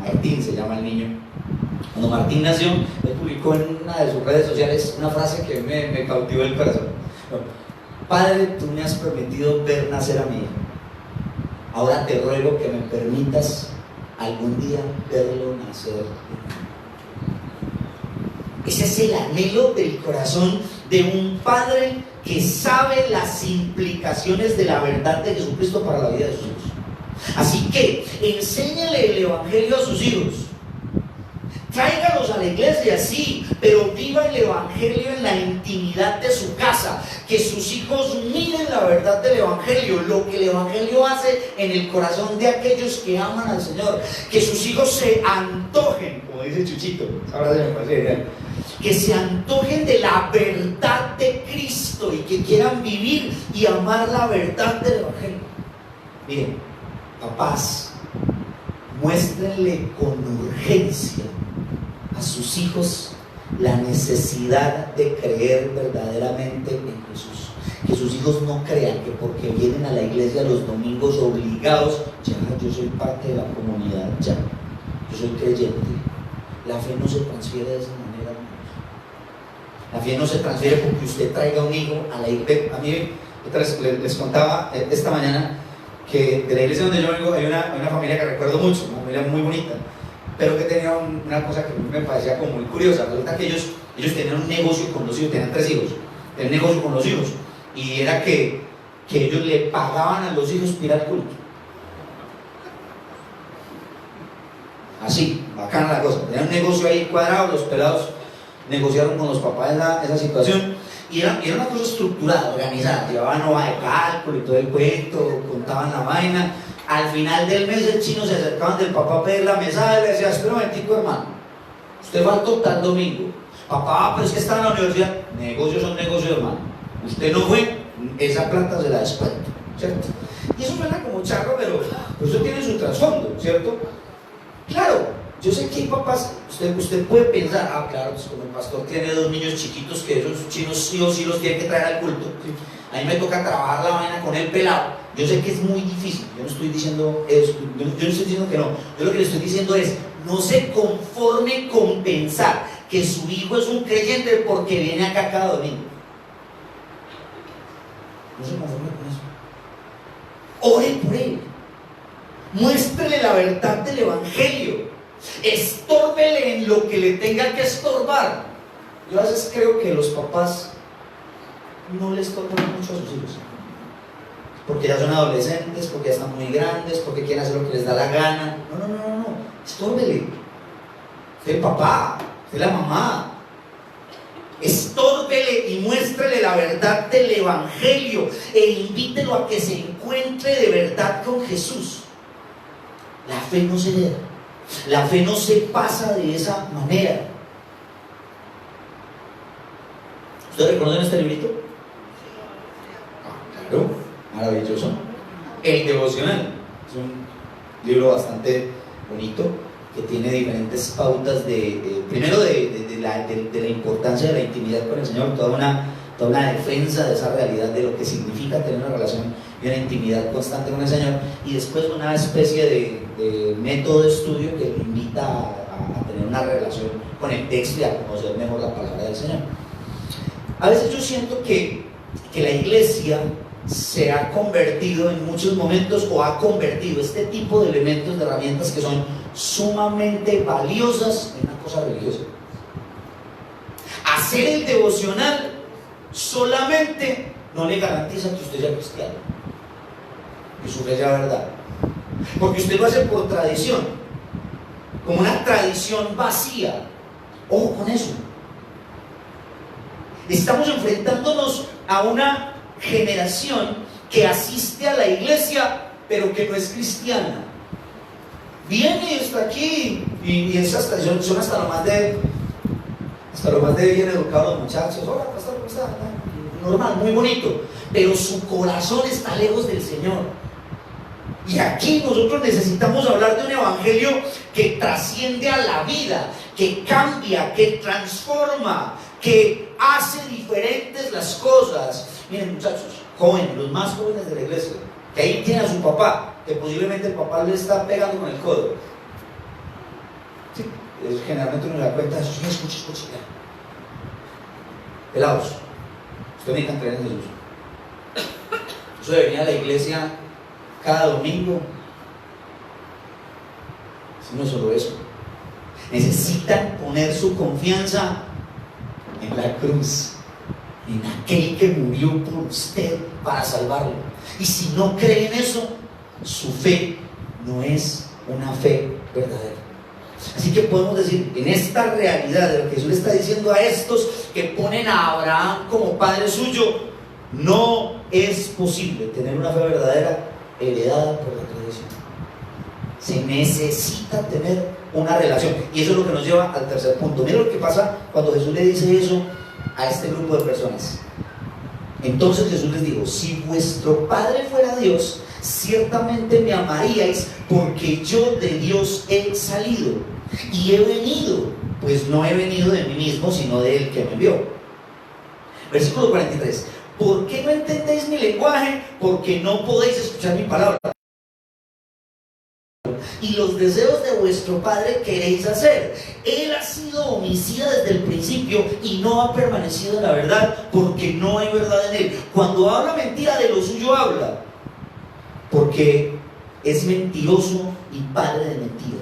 Martín se llama el niño, cuando Martín nació, él publicó en una de sus redes sociales una frase que me cautivó el corazón. Padre, tú me has prometido ver nacer a mi hijo, ahora te ruego que me permitas algún día verlo nacer. Ese es el anhelo del corazón de un padre que sabe las implicaciones de la verdad de Jesucristo para la vida de sus hijos. Así que enséñale el evangelio a sus hijos. Tráigalos a la iglesia, sí, pero viva el evangelio en la intimidad de su casa. Que sus hijos miren la verdad del evangelio, lo que el evangelio hace en el corazón de aquellos que aman al Señor. Que sus hijos se antojen, como dice Chuchito, ahora se me parece genial, que se antojen de la verdad de Cristo y que quieran vivir y amar la verdad del evangelio. Miren, papás, muéstrenle con urgencia a sus hijos la necesidad de creer verdaderamente en Jesús. Que sus hijos no crean que porque vienen a la iglesia los domingos obligados, ya yo soy parte de la comunidad, ya yo soy creyente. La fe no se transfiere de esa manera, hermanos. La fe no se transfiere porque usted traiga un hijo a la iglesia. A mí les contaba esta mañana que de la iglesia donde yo vengo hay una familia que recuerdo mucho, una familia muy bonita, pero que tenía una cosa que a mí me parecía como muy curiosa. Resulta que ellos tenían un negocio con los hijos, tenían 3 hijos, tenían un negocio con los hijos, y era que ellos le pagaban a los hijos para ir al culto. Así, bacana la cosa. Tenían un negocio ahí cuadrado, los pelados negociaron con los papás esa situación, y era una cosa estructurada, organizada. Llevaban hoja de cálculo y todo el cuento, contaban la vaina. Al final del mes el chino se acercaban del papá a pedir la mesada y le decía, espera un momentico, hermano, usted faltó tal domingo. Papá, pero es que está en la universidad. Negocios son negocios, hermano. Usted no fue, esa plata se la descuento, ¿cierto? Y eso suena como charro, pero eso tiene su trasfondo, ¿cierto? Claro, yo sé que hay papás, usted puede pensar, claro, pues como el pastor tiene 2 niños chiquitos que esos chinos sí o sí los tiene que traer al culto, ¿sí? A mí me toca trabajar la vaina con el pelado. Yo sé que es muy difícil, yo no estoy diciendo eso, yo no estoy diciendo que no, yo lo que le estoy diciendo es, no se conforme con pensar que su hijo es un creyente porque viene acá cada domingo. No se conforme con eso. Ore por él, muéstrele la verdad del evangelio, estórbele en lo que le tenga que estorbar. Yo a veces creo que los papás no les tocan mucho a sus hijos, porque ya son adolescentes, porque ya están muy grandes, porque quieren hacer lo que les da la gana. No, estórbele. Usted el papá, usted la mamá. Estórbele y muéstrele la verdad del Evangelio e invítelo a que se encuentre de verdad con Jesús. La fe no se hereda, la fe no se pasa de esa manera. ¿Ustedes reconocen este librito? Claro, maravilloso. El devocional es un libro bastante bonito que tiene diferentes pautas primero de la importancia de la intimidad con el Señor, toda una defensa de esa realidad de lo que significa tener una relación y una intimidad constante con el Señor, y después una especie de método de estudio que le invita a tener una relación con el texto y a conocer mejor la palabra del Señor. A veces yo siento que la iglesia se ha convertido en muchos momentos, o ha convertido este tipo de elementos, de herramientas que son sumamente valiosas, en una cosa religiosa. Hacer el devocional solamente no le garantiza que usted sea cristiano, que su fe sea verdad, porque usted lo hace por tradición, como una tradición vacía. Ojo con eso. Estamos enfrentándonos a una generación que asiste a la iglesia pero que no es cristiana. Viene y está aquí y esas tradiciones son hasta lo más de bien educados los muchachos. Hola, pastor, ¿cómo está? Normal, muy bonito, pero su corazón está lejos del Señor. Y aquí nosotros necesitamos hablar de un evangelio que trasciende a la vida, que cambia, que transforma, que hace diferentes las cosas. Miren, muchachos, jóvenes, los más jóvenes de la iglesia, que ahí tienen a su papá, que posiblemente el papá le está pegando con el codo. Sí, generalmente uno se da cuenta de eso. Escucha. Pelados, ustedes necesitan creer en Jesús. Eso de venir a la iglesia cada domingo, no es solo eso. Necesitan poner su confianza en la cruz, en aquel que murió por usted para salvarlo. Y si no cree en eso, su fe no es una fe verdadera. Así que podemos decir, en esta realidad de lo que Jesús le está diciendo a estos que ponen a Abraham como padre suyo, no es posible tener una fe verdadera heredada por la tradición. Se necesita tener una relación, y eso es lo que nos lleva al tercer punto. Mira lo que pasa cuando Jesús le dice eso a este grupo de personas. Entonces Jesús les dijo: si vuestro Padre fuera Dios, ciertamente me amaríais, porque yo de Dios he salido y he venido, pues no he venido de mí mismo, sino de él que me envió. Versículo 43. ¿Por qué no entendéis mi lenguaje? Porque no podéis escuchar mi palabra. Y los deseos de vuestro padre queréis hacer. Él ha sido homicida desde el principio y no ha permanecido en la verdad, porque no hay verdad en él. Cuando habla mentira, de lo suyo habla, porque es mentiroso y padre de mentira.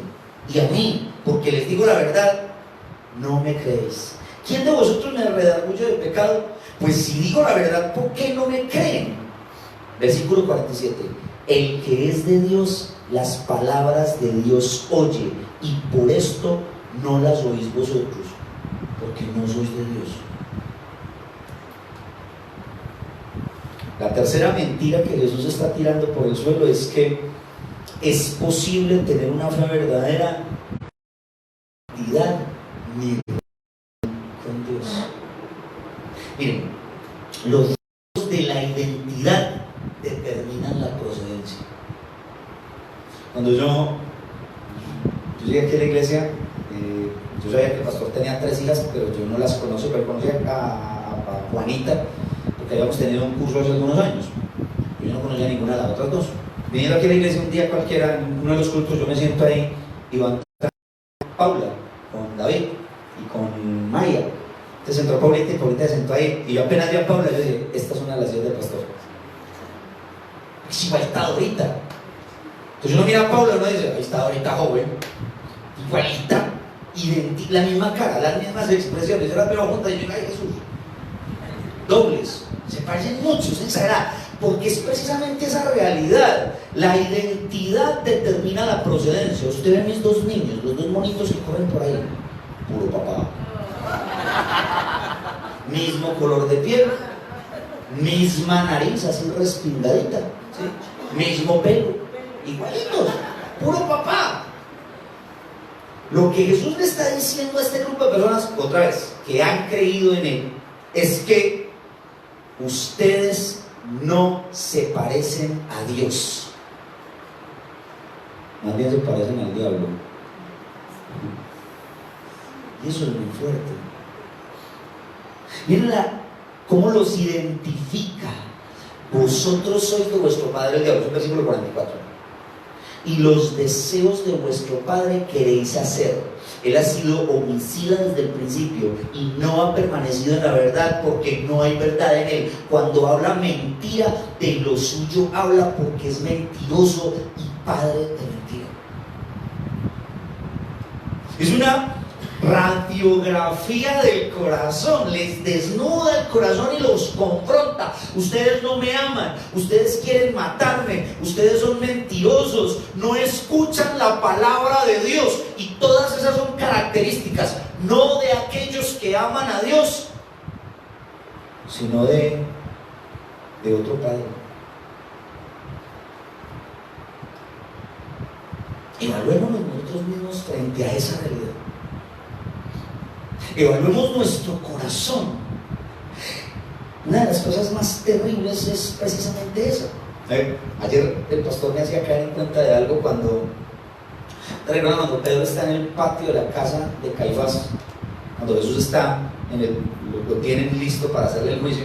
Y a mí, porque les digo la verdad, no me creéis. ¿Quién de vosotros me redarguye de pecado? Pues si digo la verdad, ¿por qué no me creen? Versículo 47. El que es de Dios, las palabras de Dios oye, y por esto no las oís vosotros, porque no sois de Dios. La tercera mentira que Jesús está tirando por el suelo es que es posible tener una fe verdadera ni con Dios. Miren, los datos de la identidad determinan la procedencia. Cuando yo llegué aquí a la iglesia, yo sabía que el pastor tenía 3 hijas, pero yo no las conozco, pero conocí a Juanita, porque habíamos tenido un curso hace algunos años. Yo no conocía ninguna de las otras 2. Viniendo aquí a la iglesia un día cualquiera, en uno de los cultos, yo me siento ahí y van Paula con David y con Maya. Entonces entró Paulita y Paulita se sentó ahí, y yo apenas vi a Paula, yo dije: esta es una de las hijas del pastor. Es igualita ahorita. Entonces uno mira a Paula y uno dice: ahí está ahorita joven, igualita. la misma cara, las mismas expresiones. Yo las veo juntas y yo digo, ay Jesús, dobles, se parecen mucho, es exagerado, porque es precisamente esa realidad. La identidad determina la procedencia. Usted ve mis dos niños, los dos monitos que corren por ahí, puro papá, mismo color de piel, misma nariz así respingadita, ¿sí? Mismo pelo, igualitos, puro papá. Lo que Jesús le está diciendo a este grupo de personas, otra vez, que han creído en Él, es que ustedes no se parecen a Dios, más bien se parecen al diablo. Y eso es muy fuerte. Miren cómo los identifica. Vosotros sois de vuestro padre el diablo, es el versículo 44. Y los deseos de vuestro padre queréis hacer. Él ha sido homicida desde el principio y no ha permanecido en la verdad, porque no hay verdad en él. Cuando habla mentira, de lo suyo habla, porque es mentiroso y padre de mentira. Es una radiografía del corazón, les desnuda el corazón y los confronta. Ustedes no me aman, ustedes quieren matarme, ustedes son mentirosos, no escuchan la palabra de Dios. Y todas esas son características no de aquellos que aman a Dios, sino de otro padre. Evaluémonos nosotros mismos frente a esa realidad. Evaluemos nuestro corazón. Una de las cosas más terribles es precisamente esa. Ayer el pastor me hacía caer en cuenta de algo cuando Pedro está en el patio de la casa de Caifás, cuando Jesús está lo tienen listo para hacerle el juicio,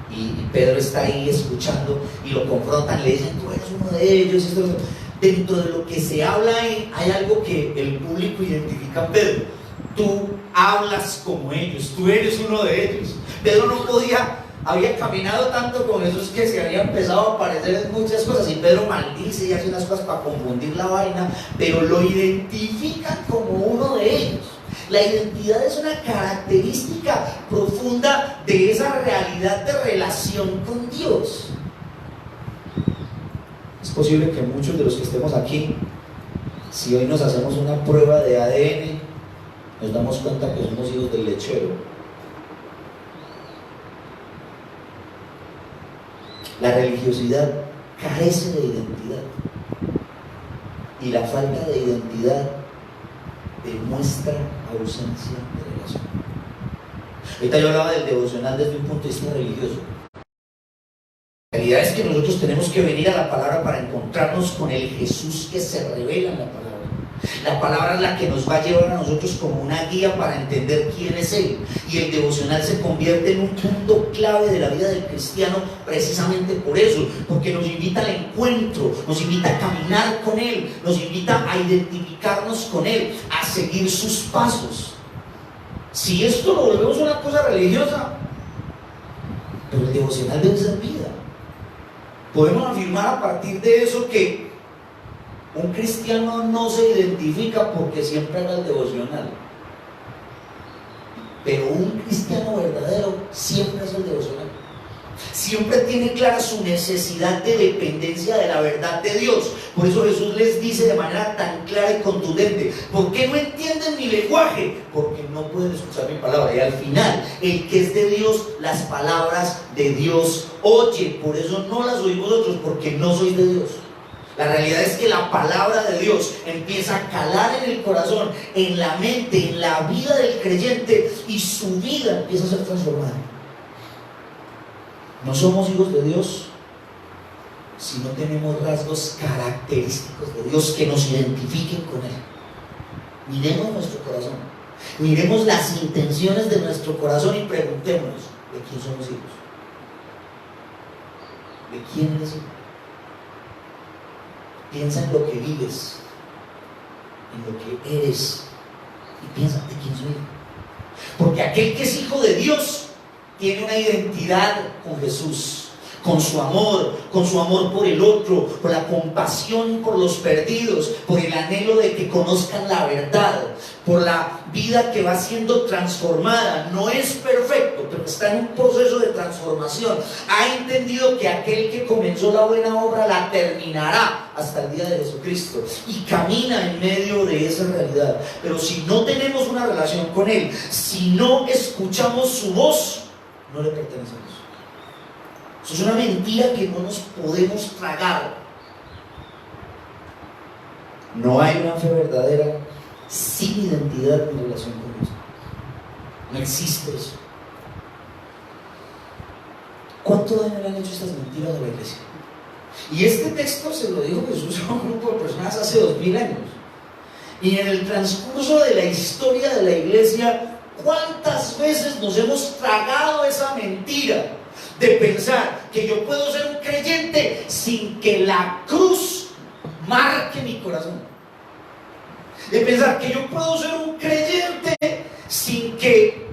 y Pedro está ahí escuchando y lo confrontan, le dicen, tú eres uno de ellos. Dentro de lo que se habla hay algo que el público identifica en Pedro: tú hablas como ellos, tú eres uno de ellos. Pedro no podía, había caminado tanto con Jesús que se había empezado a parecer en muchas cosas, y Pedro maldice y hace unas cosas para confundir la vaina, pero lo identifican como uno de ellos. La identidad es una característica profunda de esa realidad de relación con Dios. Es posible que muchos de los que estemos aquí, si hoy nos hacemos una prueba de ADN, nos damos cuenta que somos hijos del lechero. La religiosidad carece de identidad, y la falta de identidad demuestra ausencia de relación. Ahorita yo hablaba del devocional desde un punto de vista religioso. La realidad es que nosotros tenemos que venir a la palabra para encontrarnos con el Jesús que se revela en la palabra. La palabra es la que nos va a llevar a nosotros como una guía para entender quién es Él. Y el devocional se convierte en un punto clave de la vida del cristiano precisamente por eso, porque nos invita al encuentro, nos invita a caminar con Él, nos invita a identificarnos con Él, a seguir sus pasos. Si esto lo volvemos una cosa religiosa, pero el devocional debe ser vida. Podemos afirmar a partir de eso que un cristiano no se identifica porque siempre haga el devocional, pero un cristiano verdadero siempre hace el devocional. Siempre tiene clara su necesidad de dependencia de la verdad de Dios. Por eso Jesús les dice de manera tan clara y contundente: ¿por qué no entienden mi lenguaje? Porque no pueden escuchar mi palabra. Y al final, el que es de Dios, las palabras de Dios oye. Por eso no las oís vosotros, porque no sois de Dios. La realidad es que la palabra de Dios empieza a calar en el corazón, en la mente, en la vida del creyente, y su vida empieza a ser transformada. No somos hijos de Dios si no tenemos rasgos característicos de Dios que nos identifiquen con Él. Miremos nuestro corazón, miremos las intenciones de nuestro corazón y preguntémonos: ¿de quién somos hijos? ¿De quién eres hijo? Piensa en lo que vives, en lo que eres, y piensa: ¿de quién soy? Porque aquel que es hijo de Dios tiene una identidad con Jesús, con su amor por el otro, por la compasión por los perdidos, por el anhelo de que conozcan la verdad, por la vida que va siendo transformada. No es perfecto, pero está en un proceso de transformación. Ha entendido que aquel que comenzó la buena obra la terminará hasta el día de Jesucristo, y camina en medio de esa realidad. Pero si no tenemos una relación con Él, si no escuchamos su voz, no le pertenecemos. Eso es una mentira que no nos podemos tragar. No hay una fe verdadera sin identidad ni relación con Dios. No existe eso. ¿Cuánto daño le han hecho estas mentiras a la iglesia? Y este texto se lo dijo Jesús a un grupo de personas hace 2000 años. Y en el transcurso de la historia de la iglesia, ¿cuántas veces nos hemos tragado esa mentira de pensar que yo puedo ser un creyente sin que la cruz marque mi corazón? De pensar que yo puedo ser un creyente sin que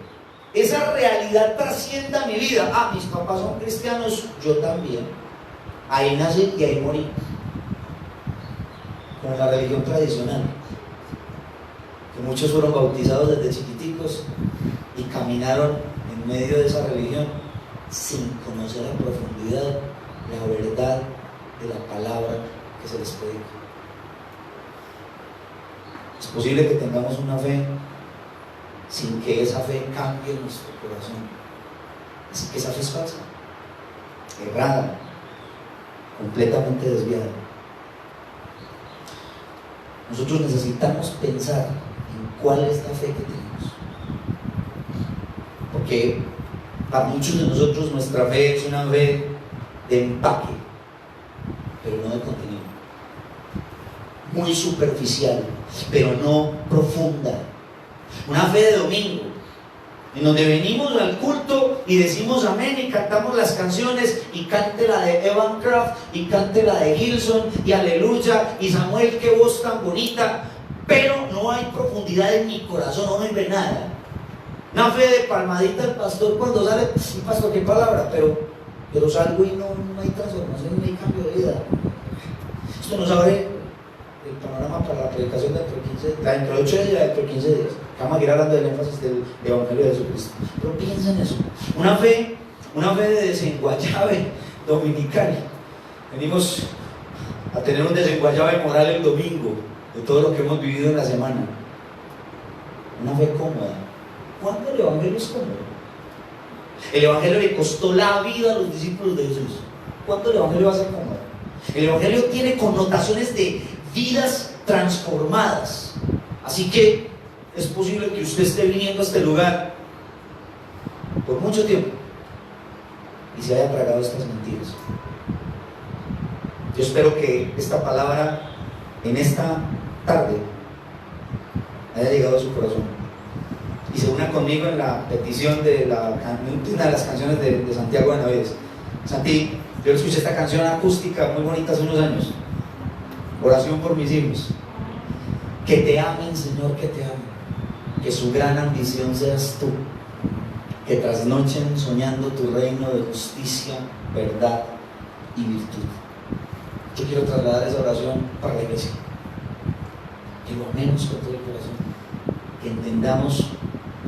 esa realidad trascienda mi vida. Ah, mis papás son cristianos, yo también. Ahí nací y ahí morí. Como la religión tradicional, que muchos fueron bautizados desde chiquiticos y caminaron en medio de esa religión sin conocer a profundidad la verdad de la palabra que se les predica. Es posible que tengamos una fe sin que esa fe cambie nuestro corazón. Así que esa fe es falsa, errada, completamente desviada. Nosotros necesitamos pensar en cuál es la fe que tenemos, porque para muchos de nosotros nuestra fe es una fe de empaque, pero no de contenido, muy superficial, pero no profunda. Una fe de domingo, en donde venimos al culto y decimos amén y cantamos las canciones, y cante la de Evan Craft y cante la de Gilson y aleluya y Samuel, qué voz tan bonita, pero no hay profundidad en mi corazón, no me ve nada. Una fe de palmadita al pastor cuando sale, sí pastor, qué palabra, pero salgo y no hay transformación, no hay cambio de vida. Esto nos abre el panorama para la predicación dentro de 8 días y dentro de 15 días. Vamos a ir hablando del énfasis del Evangelio de Jesucristo. Pero piensa en eso. Una fe de desenguayabe dominical. Venimos a tener un desenguayabe moral el domingo de todo lo que hemos vivido en la semana. Una fe cómoda. ¿Cuándo el Evangelio es cómodo? El Evangelio le costó la vida a los discípulos de Jesús. ¿Cuándo el Evangelio va a ser cómodo? El Evangelio tiene connotaciones de vidas transformadas. Así que es posible que usted esté viniendo a este lugar por mucho tiempo y se haya tragado estas mentiras. Yo espero que esta palabra en esta tarde haya llegado a su corazón y se una conmigo en la petición de una de las canciones de Santiago Benavides. Santi, yo escuché esta canción acústica muy bonita hace unos años. Oración por mis hijos. Que te amen, Señor, que te amen. Que su gran ambición seas tú. Que trasnochen soñando tu reino de justicia, verdad y virtud. Yo quiero trasladar esa oración para la iglesia. Que lo amemos con todo el corazón. Que entendamos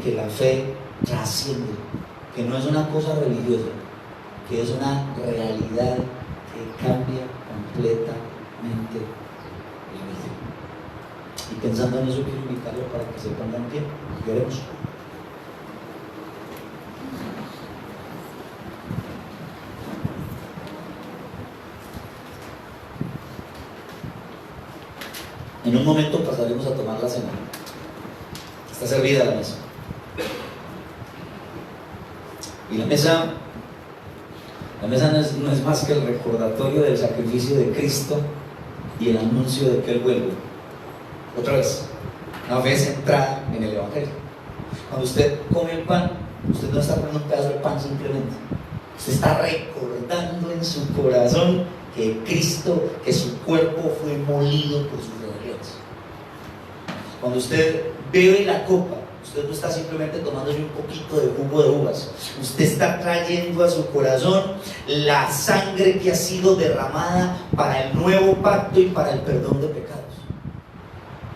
que la fe trasciende. Que no es una cosa religiosa. Que es una realidad que cambia completamente la vida. Y pensando en eso, quiero invitarlo para que se pongan en pie y oremos. En un momento pasaremos a tomar la cena. Está servida la mesa. Y la mesa no es más que el recordatorio del sacrificio de Cristo y el anuncio de que Él vuelve. Otra vez, una fe centrada en el Evangelio. Cuando usted come el pan, usted no está comiendo un pedazo de pan simplemente. Usted está recordando en su corazón que Cristo, que su cuerpo fue molido por sus rebeliones. Cuando usted bebe la copa, usted Usted no está simplemente tomándose un poquito de jugo de uvas. Usted está trayendo a su corazón la sangre que ha sido derramada para el nuevo pacto y para el perdón de pecados.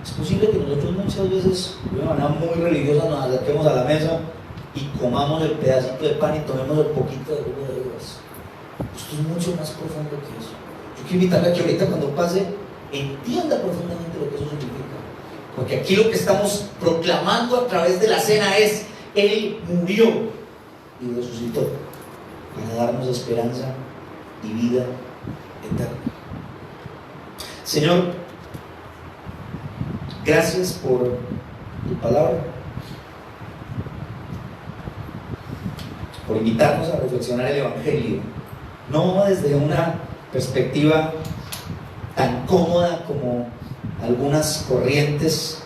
Es posible que nosotros muchas veces, de una manera muy religiosa, nos acerquemos a la mesa y comamos el pedacito de pan y tomemos el poquito de jugo de uvas. Esto es mucho más profundo que eso. Yo quiero invitarle a que ahorita, cuando pase, entienda profundamente lo que eso significa. Porque aquí lo que estamos proclamando a través de la cena es: Él murió y resucitó para darnos esperanza y vida eterna. Señor, gracias por tu palabra, por invitarnos a reflexionar el Evangelio, no desde una perspectiva tan cómoda como algunas corrientes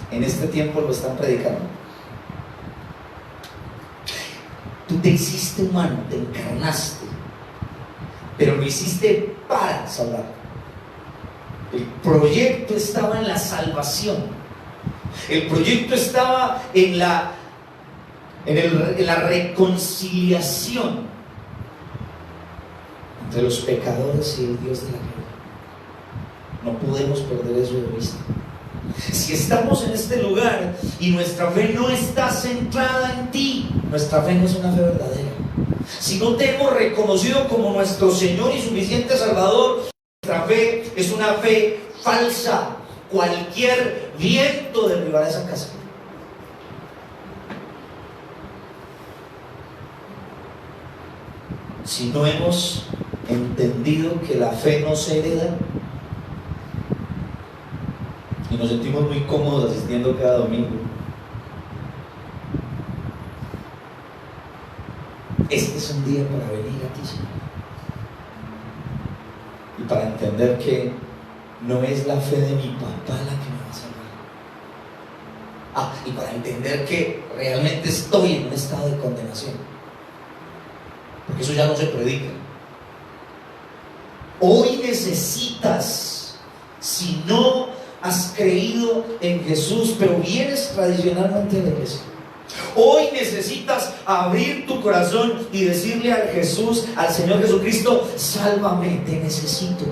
en este tiempo lo están predicando. Tú te hiciste humano, te encarnaste, pero lo hiciste para salvar. El proyecto estaba en la salvación. El proyecto estaba en la reconciliación entre los pecadores y el Dios de la gloria. No podemos perder eso de vista. Si estamos en este lugar y nuestra fe no está centrada en ti, nuestra fe no es una fe verdadera. Si no te hemos reconocido como nuestro Señor y suficiente Salvador, nuestra fe es una fe falsa. Cualquier viento derribará esa casa. Si no hemos entendido que la fe no se hereda y nos sentimos muy cómodos asistiendo cada domingo, este es un día para venir a ti, Señor, y para entender que no es la fe de mi papá la que me va a salvar. Y para entender que realmente estoy en un estado de condenación, porque eso ya no se predica. Hoy necesitas, si no has creído en Jesús, pero vienes tradicionalmente a la iglesia, hoy necesitas abrir tu corazón y decirle al Jesús, al Señor Jesucristo: sálvame, te necesito.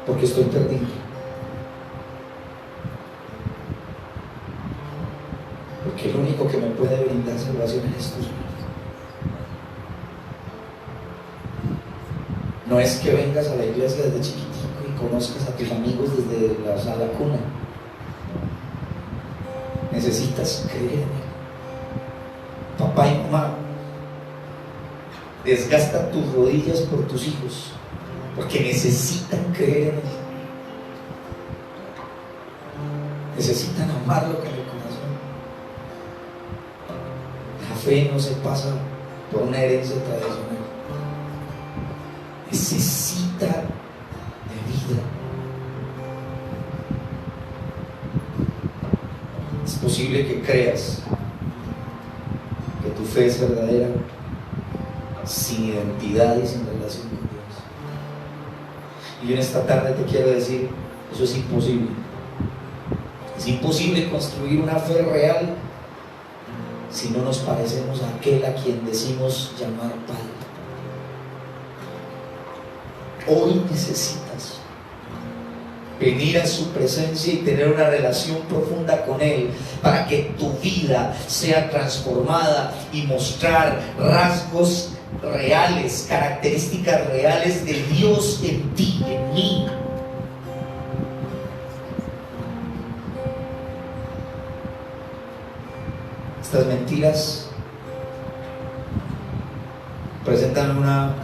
Porque estoy perdido. Porque el único que me puede brindar salvación es tú, Señor. No es que vengas a la iglesia desde chiquitico y conozcas a tus amigos desde la sala cuna. Necesitas creer en Él. Papá y mamá, desgasta tus rodillas por tus hijos, porque necesitan creer en Él. Necesitan amarlo con el corazón. La fe no se pasa por una herencia tradicional. Necesita de vida. Es posible que creas que tu fe es verdadera sin identidad y sin relación con Dios. Y yo en esta tarde te quiero decir: eso es imposible. Es imposible construir una fe real si no nos parecemos a aquel a quien decimos llamar Padre. Hoy necesitas venir a su presencia y tener una relación profunda con Él, para que tu vida sea transformada y mostrar rasgos reales, características reales de Dios en ti, en mí. Estas mentiras presentan una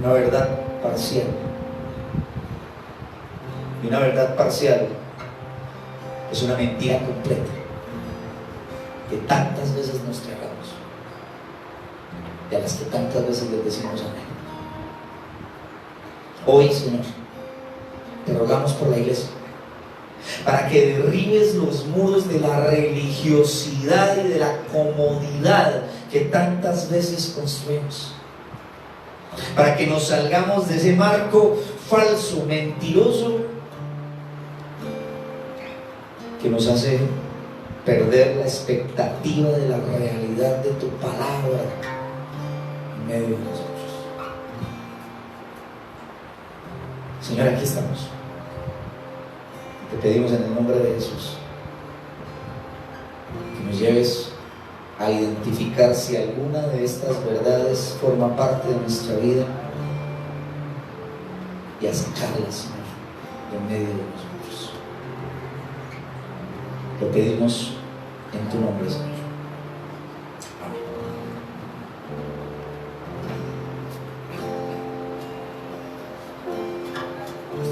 verdad parcial. Y una verdad parcial es una mentira completa que tantas veces nos tragamos y a las que tantas veces les decimos amén. Hoy, Señor, te rogamos por la iglesia, para que derribes los muros de la religiosidad y de la comodidad que tantas veces construimos, para que nos salgamos de ese marco falso, mentiroso, que nos hace perder la expectativa de la realidad de tu palabra en medio de nosotros. Señor, aquí estamos. Te pedimos en el nombre de Jesús que nos lleves a identificar si alguna de estas verdades forma parte de nuestra vida y a sacarlas, Señor, de en medio de nosotros. Lo pedimos en tu nombre, Señor. Amén.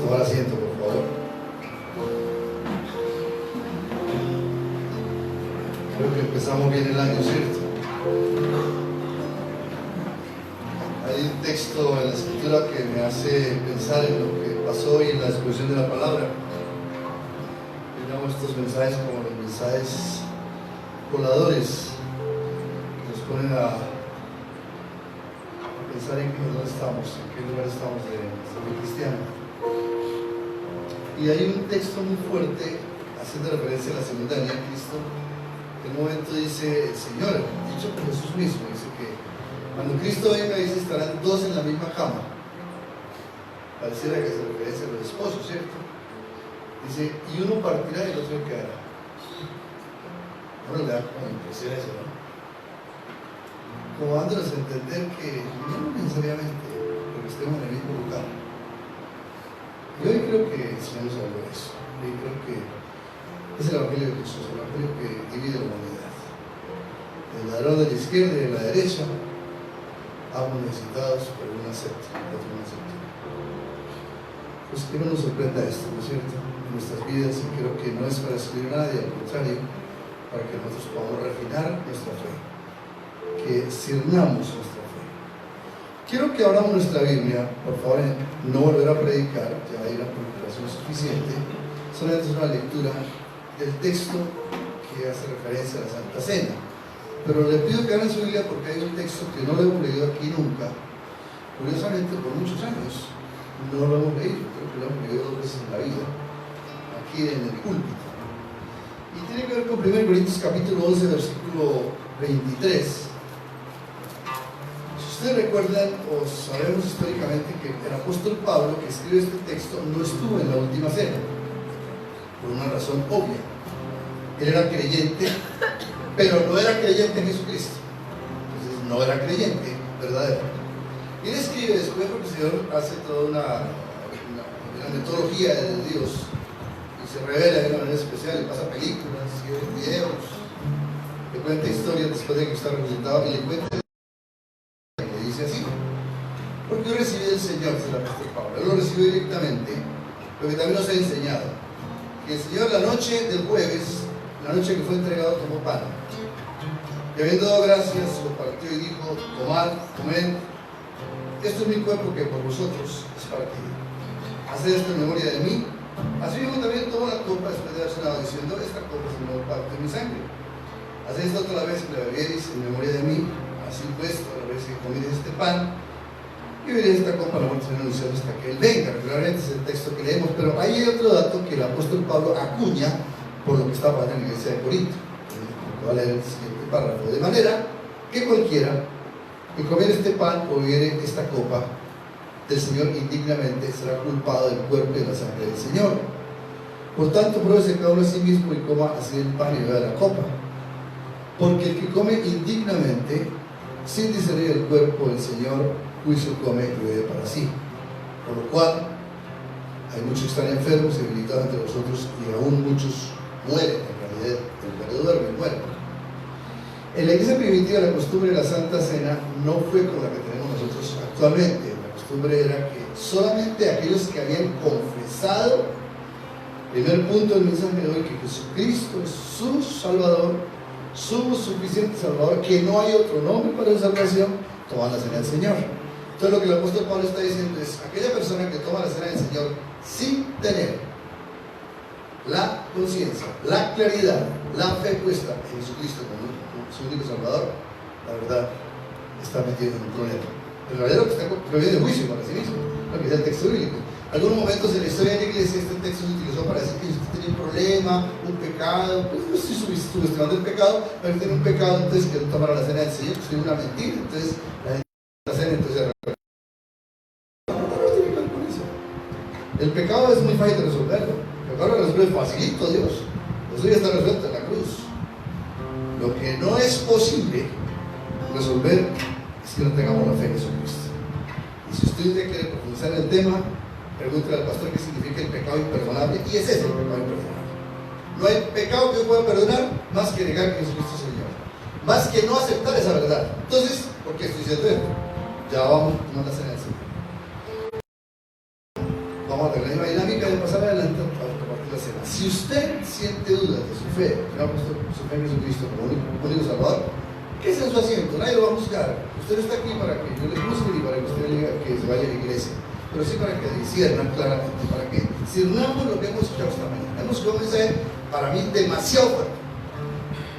Tomar asiento, por favor. Creo que empezamos bien el año, ¿cierto? Hay un texto en la escritura que me hace pensar en lo que pasó hoy en la exposición de la palabra. Digamos estos mensajes como los mensajes voladores que nos ponen a pensar en dónde estamos, en qué lugar estamos de nuestra vida cristiana. Y hay un texto muy fuerte haciendo referencia a la segunda venida de Cristo. En un momento dice el Señor, dicho por Jesús mismo, dice que cuando Cristo venga, dice, estarán dos en la misma cama. Pareciera que se referencia a los esposos, ¿cierto? Dice, y uno partirá y el otro quedará. Bueno, le da como impresión eso, ¿no? Como dándonos a entender que no necesariamente porque estemos en el mismo lugar. Y hoy creo que el Señor nos habló de eso. Hoy creo que es el Evangelio de Jesús, el Evangelio que divide la humanidad. El ladrón de la izquierda y de la derecha, ambos necesitados, pero uno acepta, el otro no acepta. Pues que no nos sorprenda esto, ¿no es cierto? En nuestras vidas, y creo que no es para excluir a nadie, al contrario, para que nosotros podamos refinar nuestra fe, que sirnamos nuestra fe. Quiero que abramos nuestra Biblia, por favor, no volver a predicar, ya hay una predicación suficiente, solamente es una lectura del texto que hace referencia a la Santa Cena. Pero le pido que abran su Biblia porque hay un texto que no lo hemos leído aquí nunca, curiosamente por muchos años. No lo hemos leído, creo que lo hemos leído 2 veces en la vida, aquí en el púlpito. Y tiene que ver con 1 Corintios capítulo 11, versículo 23. Si ustedes recuerdan o sabemos históricamente que el apóstol Pablo, que escribe este texto, no estuvo en la última cena, por una razón obvia. Él era creyente, pero no era creyente en Jesucristo. Entonces no era creyente verdadero. Y él escribe después porque el Señor hace toda una metodología de Dios y se revela de una manera especial, le pasa películas, y videos, le cuenta historias después de que está resucitado y le cuenta, le dice así: porque yo recibí del Señor, dice el apóstol Pablo, él lo recibió directamente, lo que también nos ha enseñado, que el Señor la noche del jueves, la noche que fue entregado, tomó pan, y habiendo dado gracias, lo partió y dijo: tomad, comed, esto es mi cuerpo que por vosotros es partido. Haced esto en memoria de mí. Así mismo también tomó la copa después de haber cenado, diciendo: esta copa es el nuevo pacto de mi sangre. Haced esto otra vez que la bebiereis en memoria de mí. Así pues, toda vez que comiereis este pan y beberéis esta copa, la muerte será anunciada hasta que Él venga. Regularmente es el texto que leemos, pero ahí hay otro dato que el apóstol Pablo acuña por lo que está pasando en la iglesia de Corinto. Va a leer el siguiente párrafo: de manera que cualquiera que comiere este pan o bebiere esta copa del Señor indignamente será culpado del cuerpo y de la sangre del Señor. Por tanto, pruébese cada uno a sí mismo y coma así el pan y beba la copa. Porque el que come indignamente, sin discernir el cuerpo del Señor, juicio come y bebe para sí. Por lo cual, hay muchos que están enfermos y debilitados entre vosotros, y aún muchos mueren. En realidad, el que duerme muere. En la iglesia primitiva, la costumbre de la Santa Cena no fue como la que tenemos nosotros actualmente. La costumbre era que solamente aquellos que habían confesado, primer punto del mensaje de hoy, que Jesucristo es su Salvador, su suficiente Salvador, que no hay otro nombre para la salvación, toman la cena del Señor. Entonces lo que el apóstol Pablo está diciendo es: aquella persona que toma la cena del Señor sin tener la conciencia, la claridad, la fe puesta en Jesucristo como su único Salvador, la verdad, está metido en un problema. El verdadero que está prohibido de juicio para sí mismo, lo que dice el texto bíblico. Algunos momentos en la historia de la iglesia este texto se utilizó para decir que si usted tenía un problema, un pecado, pues no estoy subestimando el pecado, pero tiene un pecado, entonces que no tomara la cena del Señor, pues tiene una mentira, entonces la gente la cena, entonces el pecado es muy fácil de resolverlo. El pecado lo resuelve facilito Dios. Eso ya está resuelto en la cruz. Lo que no es posible resolver es que no tengamos la fe en Jesucristo. Y si usted quiere profundizar en el tema, pregúntale al pastor qué significa el pecado imperdonable, y ese es el pecado imperdonable. No hay pecado que yo pueda perdonar más que negar que Jesucristo es Señor, más que no aceptar esa verdad. Entonces, ¿por qué estoy diciendo esto? Ya vamos a tomar la cena del Señor. Vamos a tener la misma dinámica de pasar adelante a compartir la cena. Si usted siente dudas de su fe, que no ha puesto su fe en Jesucristo como único Salvador, ¿qué es en su asiento? Nadie lo va a buscar. Usted no está aquí para que yo le busque ni para que usted le diga que se vaya a la iglesia, pero sí para que disciernan claramente, para que discernamos lo que hemos escuchado esta mañana. Hemos escuchado un mensaje para mí demasiado fuerte,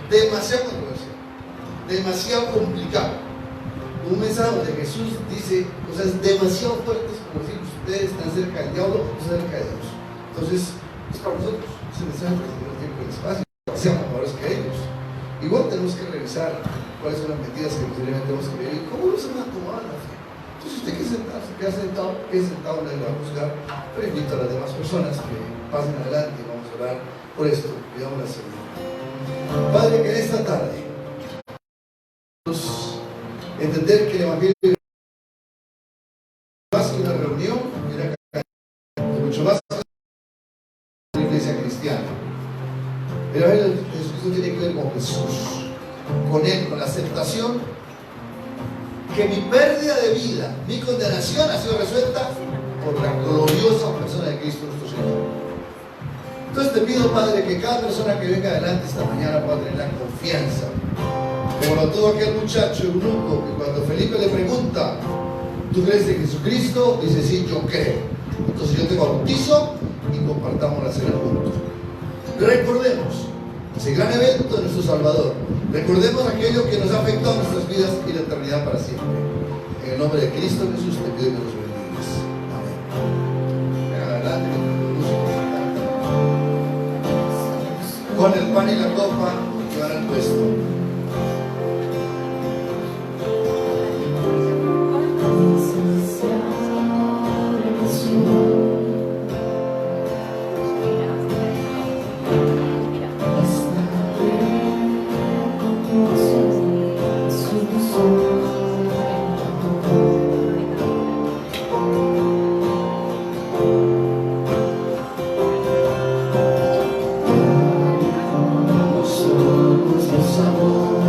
demasiado controversial, demasiado complicado. Un mensaje donde Jesús dice cosas demasiado fuertes, como decir, ustedes están cerca del diablo, están cerca de Dios. Entonces, es para nosotros, es el mensaje que tenemos tiempo y espacio, seamos mejores que ellos. Igual tenemos que revisar cuáles son las mentiras que posiblemente hemos creído y cómo nos han acomodado la fe. Entonces, si usted quiere sentarse, quede sentado, nadie lo va a juzgar, pero invito a las demás personas que pasen adelante y vamos a orar por esto. Pidamos al Señor. Padre, que en esta tarde entender que el Evangelio es más que una reunión, es mucho más que una iglesia cristiana. El Evangelio de Jesucristo tiene que ver con Jesús, con Él, con la aceptación que mi pérdida de vida, mi condenación ha sido resuelta por la gloriosa persona de Cristo nuestro Señor. Entonces te pido, Padre, que cada persona que venga adelante esta mañana pueda tener la confianza, como lo tuvo aquel muchacho eunuco, que cuando Felipe le pregunta, ¿tú crees en Jesucristo? Dice, sí, yo creo. Entonces yo te bautizo y compartamos la cena juntos. Recordemos ese gran evento de nuestro Salvador. Recordemos aquello que nos ha afectado a nuestras vidas y la eternidad para siempre. En el nombre de Cristo Jesús te pido que nos bendigas. Amén. Vengan adelante con el pan y la copa que van al puesto. Somos los amores.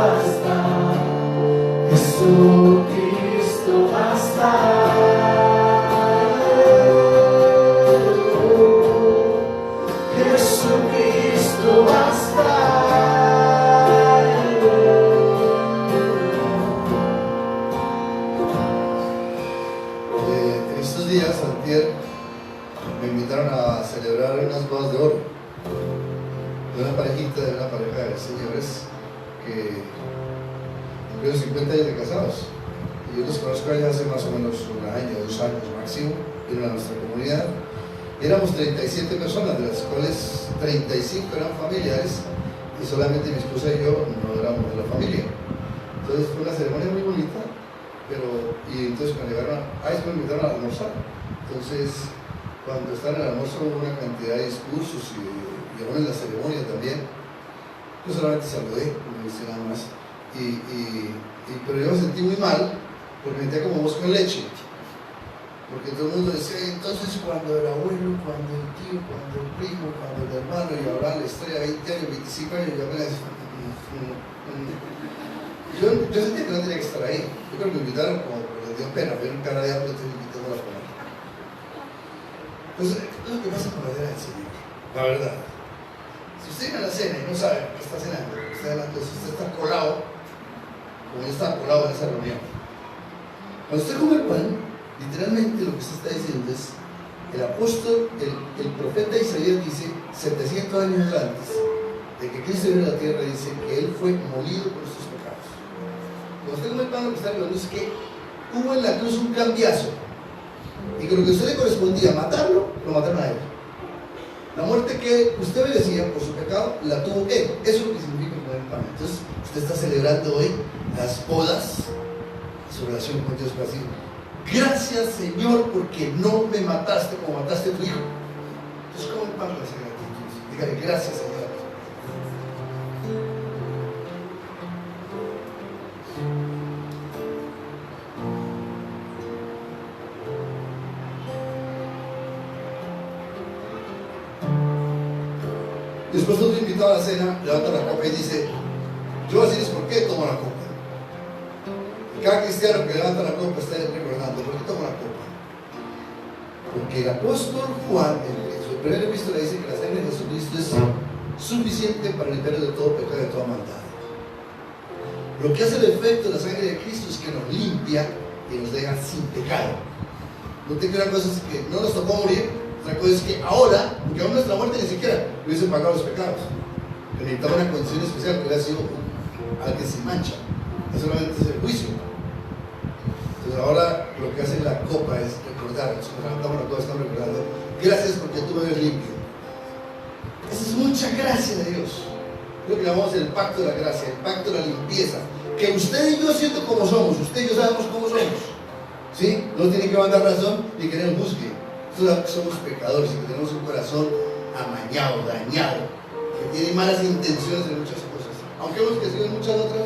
basta, Jesucristo basta. Jesucristo basta. En estos días, antier, me invitaron a celebrar unas bodas de oro de una pareja de señores que cumplieron 50 años de casados. Y yo los conozco allá hace más o menos un año, 2 años máximo, vinieron a nuestra comunidad. Y éramos 37 personas, de las cuales 35 eran familiares y solamente mi esposa y yo no éramos de la familia. Entonces fue una ceremonia muy bonita, y entonces cuando llegaron me invitaron a almorzar. Entonces cuando estaban en el almuerzo hubo una cantidad de discursos y aún en la ceremonia también. Yo solamente saludé, no hice nada más. Pero yo me sentí muy mal porque me sentía como mosco en leche. Porque todo el mundo decía, entonces cuando el abuelo, cuando el tío, cuando el primo, cuando el hermano, y ahora la estrella, 20 años, 25 años, yo apenas... Yo sentía que no tenía que estar ahí. Yo creo que me invitaron como que les dio pena, vieron cara de hambre, entonces me invitaron a comer. Entonces, es lo que pasa con la cena del Señor, la verdad. Si usted viene a la cena y no sabe qué está cenando, usted está colado, como yo estaba colado en esa reunión. Cuando usted come el pan, literalmente lo que usted está diciendo es, el apóstol, el profeta Isaías dice, 700 años antes de que Cristo vino a la tierra, dice que Él fue molido por nuestros pecados. Cuando usted come el pan, lo que está hablando es que hubo en la cruz un cambiazo, y que lo que a usted le correspondía matarlo, lo mataron a Él. La muerte que usted merecía por su pecado, la tuvo Él. Eso es lo que significa comer el pan. Entonces, usted está celebrando hoy las bodas, su relación con Dios para decir, gracias Señor porque no me mataste como mataste a tu hijo. Entonces, come el pan para hacer gratitud. Dígale, gracias Señor. Después otro invitado a la cena levanta la copa y dice, yo voy a decirles por qué tomo la copa. Y cada cristiano que levanta la copa está recordando, ¿por qué tomo la copa? Porque el apóstol Juan, en su primera epístola, dice que la sangre de Jesucristo es suficiente para limpiarnos de todo pecado y de toda maldad. Lo que hace el efecto de la sangre de Cristo es que nos limpia y nos deja sin pecado. No te una cosa es que no nos tocó morir. Otra cosa es que ahora, porque aún nuestra muerte ni siquiera hubiese pagado los pecados, que necesitaba una condición especial que hubiera sido alguien sin mancha, no solamente es el juicio. Entonces ahora lo que hace la copa es recordar, nos levantamos la copa, estamos recordando, gracias porque tú me ves limpio. Esa es mucha gracia de Dios. Lo que llamamos el pacto de la gracia, el pacto de la limpieza, que usted y yo siendo como somos, usted y yo sabemos cómo somos, ¿sí? No tiene que mandar razón ni que nos busque. Somos pecadores y que tenemos un corazón amañado, dañado, que tiene malas intenciones en muchas cosas, aunque hemos crecido en muchas otras,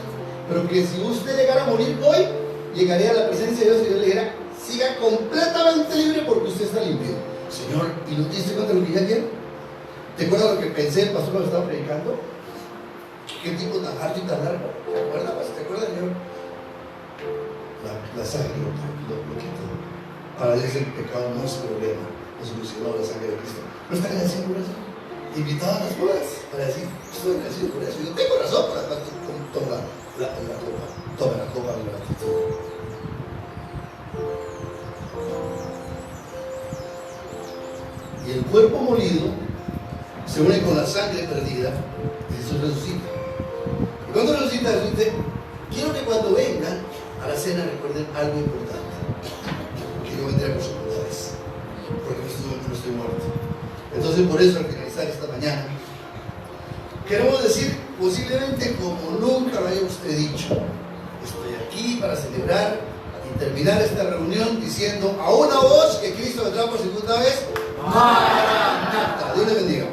pero que si usted llegara a morir hoy, llegaría a la presencia de Dios y Dios le dijera, siga completamente libre porque usted está limpio. Señor, ¿y no te diste cuenta de lo que dije ayer? ¿Te acuerdas lo que pensé el pastor cuando estaba predicando? ¿Qué tipo tan harto y tan largo? ¿Te acuerdas? ¿Te acuerdas, Señor? La sangre lo quitó. Para Dios el pecado no es problema, lo solucionó la sangre de Cristo. ¿No está agradecido por eso? Invitado a las bodas para decir, estoy agradecido por eso. Yo tengo razón para tomar la copa. Toma la copa de la gratitud. Y el cuerpo molido se une con la sangre perdida y Jesús resucita. Y cuando resucita, Jesús dice, quiero que cuando vengan a la cena recuerden algo importante. Que yo vendré por sus bondades, porque no estoy muerto. Entonces, por eso, al finalizar esta mañana, queremos decir, posiblemente como nunca lo haya usted dicho, estoy aquí para celebrar y terminar esta reunión diciendo a una voz que Cristo vendrá por segunda vez. ¡Maranatha! Dios le bendiga.